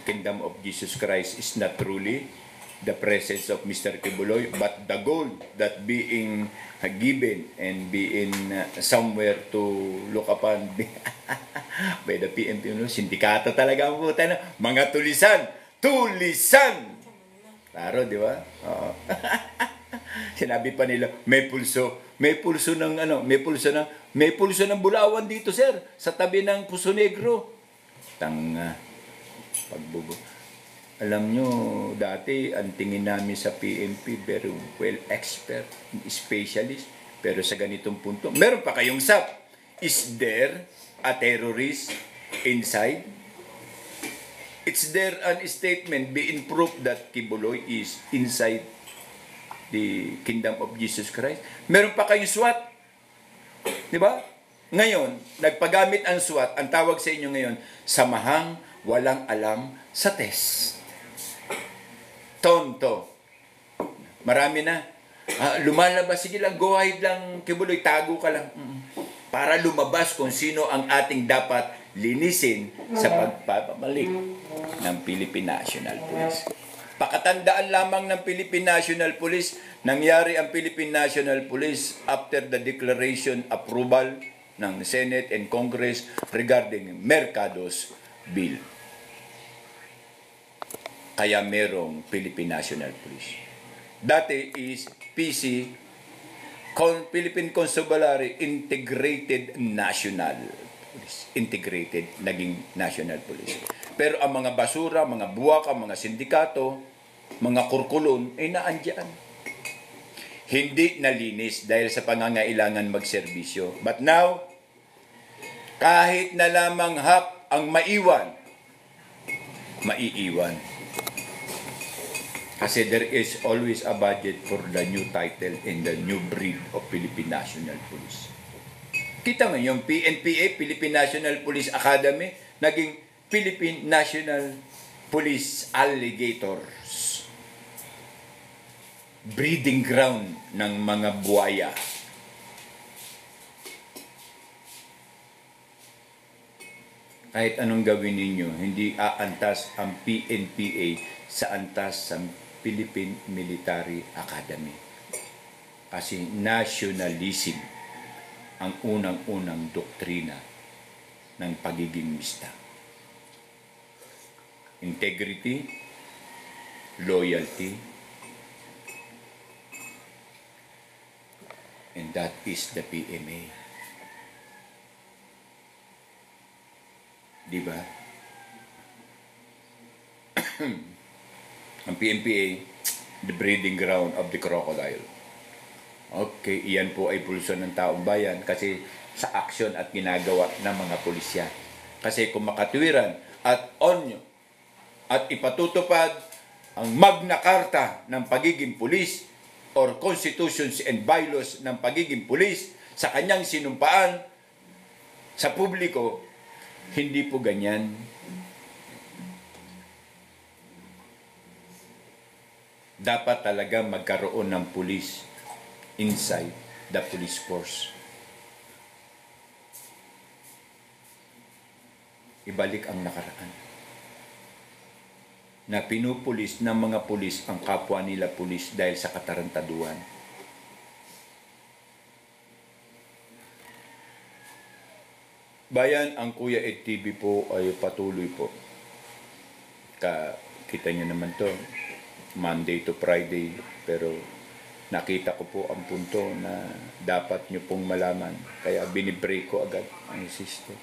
Kingdom of Jesus Christ is not truly the presence of Mr. Kibuloy, but the gold that being given and being somewhere to look upon by the PNP. Sindikato talaga ang puta na. Mga tulisan! Tulisan! Klaro, di ba? Oo. Sinabi pa nila, may pulso ng bulawan dito, sir, sa tabi ng Puso Negro. Tanga. Pagbubo. Alam nyo, dati, ang tingin namin sa PNP, very well expert, specialist, pero sa ganitong punto, meron pa kayong SAP. Is there a terrorist inside? It's there an statement being proof that Kibuloy is inside the Kingdom of Jesus Christ. Meron pa kayong SWAT. Di ba? Ngayon, nagpagamit ang SWAT, ang tawag sa inyo ngayon, samahang walang alam sa test. Tonto. Marami na. Lumalabas, sige lang, go ahead lang, Kibuloy, tago ka lang. Para lumabas kung sino ang ating dapat linisin sa pagpapamalik ng Philippine National Police. Pakatandaan lamang ng Philippine National Police, nangyari ang Philippine National Police after the declaration approval ng Senate and Congress regarding Mercados Bill. Kaya merong Philippine National Police. Dati is PC, Philippine Constabulary Integrated National Police. Integrated, naging National Police. Pero ang mga basura, mga buwaka, mga sindikato, mga kurkulon, ay naandyan. Hindi nalinis dahil sa pangangailangan magserbisyo. But now, kahit na lamang hap ang maiiwan. Kasi there is always a budget for the new title and the new breed of Philippine National Police. Kita mo, yung PNPA, Philippine National Police Academy, naging Philippine National Police Alligators. Breeding ground ng mga buwaya. Kahit anong gawin ninyo, hindi aantas ang PNPA sa antas sa Philippine Military Academy. Kasi nationalism ang unang-unang doktrina ng pagiging mista. Integrity, loyalty, and that is the PMA. Diba? Ang PNPA, the breeding ground of the crocodile. Okay, iyan po ay pulso ng taong bayan kasi sa aksyon at ginagawa ng mga pulisya. Kasi kung makatwiran at onyo at ipatutupad ang Magna Carta ng pagiging pulis or constitutions and bylaws ng pagiging pulis sa kanyang sinumpaan sa publiko, hindi po ganyan. Dapat talaga magkaroon ng pulis inside the police force. Ibalik ang nakaraan. Na pinupulis ng mga pulis ang kapwa nila pulis dahil sa katarantaduhan. Bayan, ang Kuya Ed TV po ay patuloy po. Kita nyo naman to, Monday to Friday, pero nakita ko po ang punto na dapat nyo pong malaman. Kaya binibreak ko agad ang sister.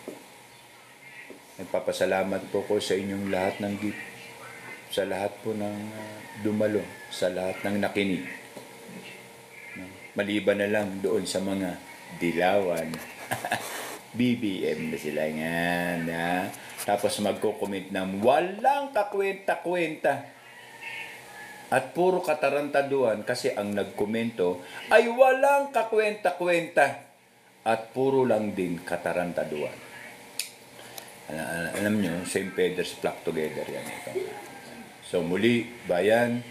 Nagpapasalamat po ko sa inyong lahat ng gift. Sa lahat po ng dumalo. Sa lahat ng nakinig. Maliban na lang doon sa mga dilawan. BBM na sila nga. Tapos magko-comment ng walang kakwenta-kwenta. At puro katarantaduhan kasi ang nagkomento ay walang kakwenta-kwenta at puro lang din katarantaduhan. Alam nyo, St. Peter's flock together yan. So muli, bayan,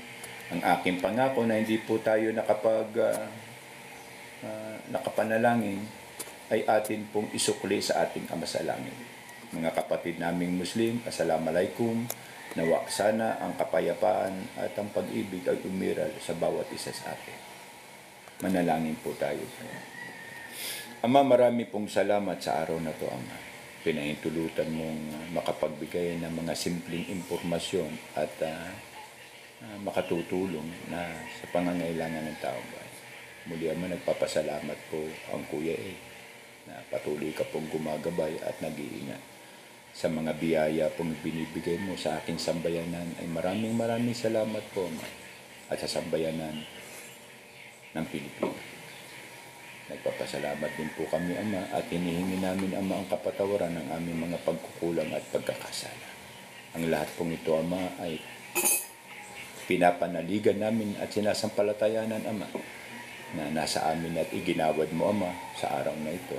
ang aking pangako na hindi po tayo nakapanalangin ay atin pong isukli sa ating Ama sa Langit. Mga kapatid naming Muslim, Assalamualaikum. Nawa sana ang kapayapaan at ang pag-ibig ay umiral sa bawat isa sa atin. Manalangin po tayo. Ama, marami pong salamat sa araw na to, Ama. Pinahintulutan mong makapagbigay ng mga simpleng impormasyon at makatutulong na sa pangangailangan ng tao. Muli, Ama, nagpapasalamat po ang Kuya E na patuloy ka pong gumagabay at nag-iingat. Sa mga biyaya pong binibigay mo sa aking sambayanan ay maraming salamat po, Ama, at sa sambayanan ng Pilipinas. Nagpapasalamat din po kami, Ama, at hinihingi namin, Ama, ang kapatawaran ng aming mga pagkukulang at pagkakasala. Ang lahat pong ito, Ama, ay pinapanaligan namin at sinasampalatayanan, Ama, na nasa amin at iginawad mo, Ama, sa araw na ito.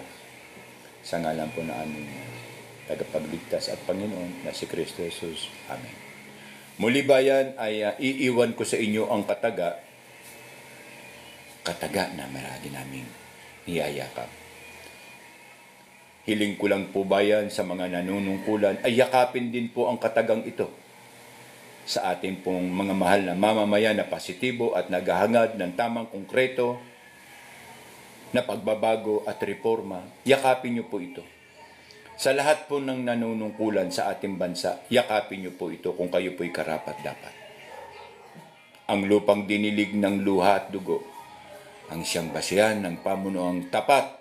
Sa ngalan po na aming tagapagligtas at Panginoon na si Kristo Jesus. Amen. Muli, bayan, ay iiwan ko sa inyo ang kataga na maragi naming niyayakap. Hiling ko lang po, bayan, sa mga nanunungkulan ay yakapin din po ang katagang ito sa ating pong mga mahal na mamamayan na positibo at naghahangad ng tamang konkreto na pagbabago at reforma. Yakapin niyo po ito. Sa lahat po ng nanunungkulan sa ating bansa, yakapin niyo po ito kung kayo po'y karapat-dapat. Ang lupang dinilig ng luha at dugo, ang siyang basihan ng pamunuang tapat,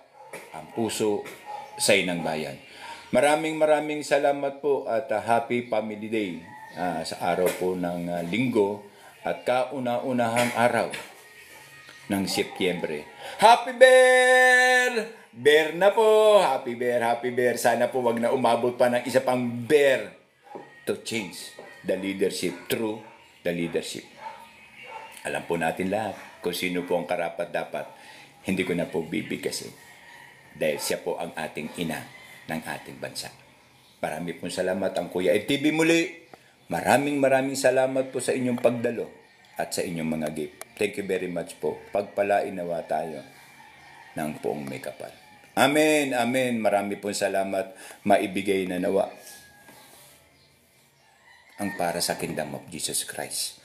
ang puso sa inang bayan. Maraming salamat po at Happy Family Day sa araw po ng linggo at kauna-unahang araw ng Setyembre. Happy Bear! Bear na po! Happy Bear! Sana po wag na umabot pa ng isa pang bear to change the leadership through the leadership. Alam po natin lahat kung sino po ang karapat-dapat. Hindi ko na po bibigkasin. dahil siya po ang ating ina ng ating bansa. Marami pong salamat ang Kuya FTV muli. Maraming salamat po sa inyong pagdalo at sa inyong mga gift. Thank you very much po. Pagpalain nawa tayo ng poong may kapal. Amen, amen. Marami pong salamat. Maibigay na nawa ang para sa Kingdom of Jesus Christ.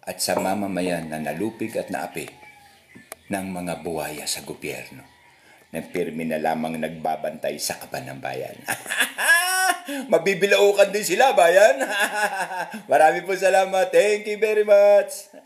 At sa mamamayan na nalupig at naapi ng mga buhaya sa gobyerno na pirmi na lamang nagbabantay sa kaban ng bayan. Mabibilaukan din sila, bayan. Marami po salamat. Thank you very much.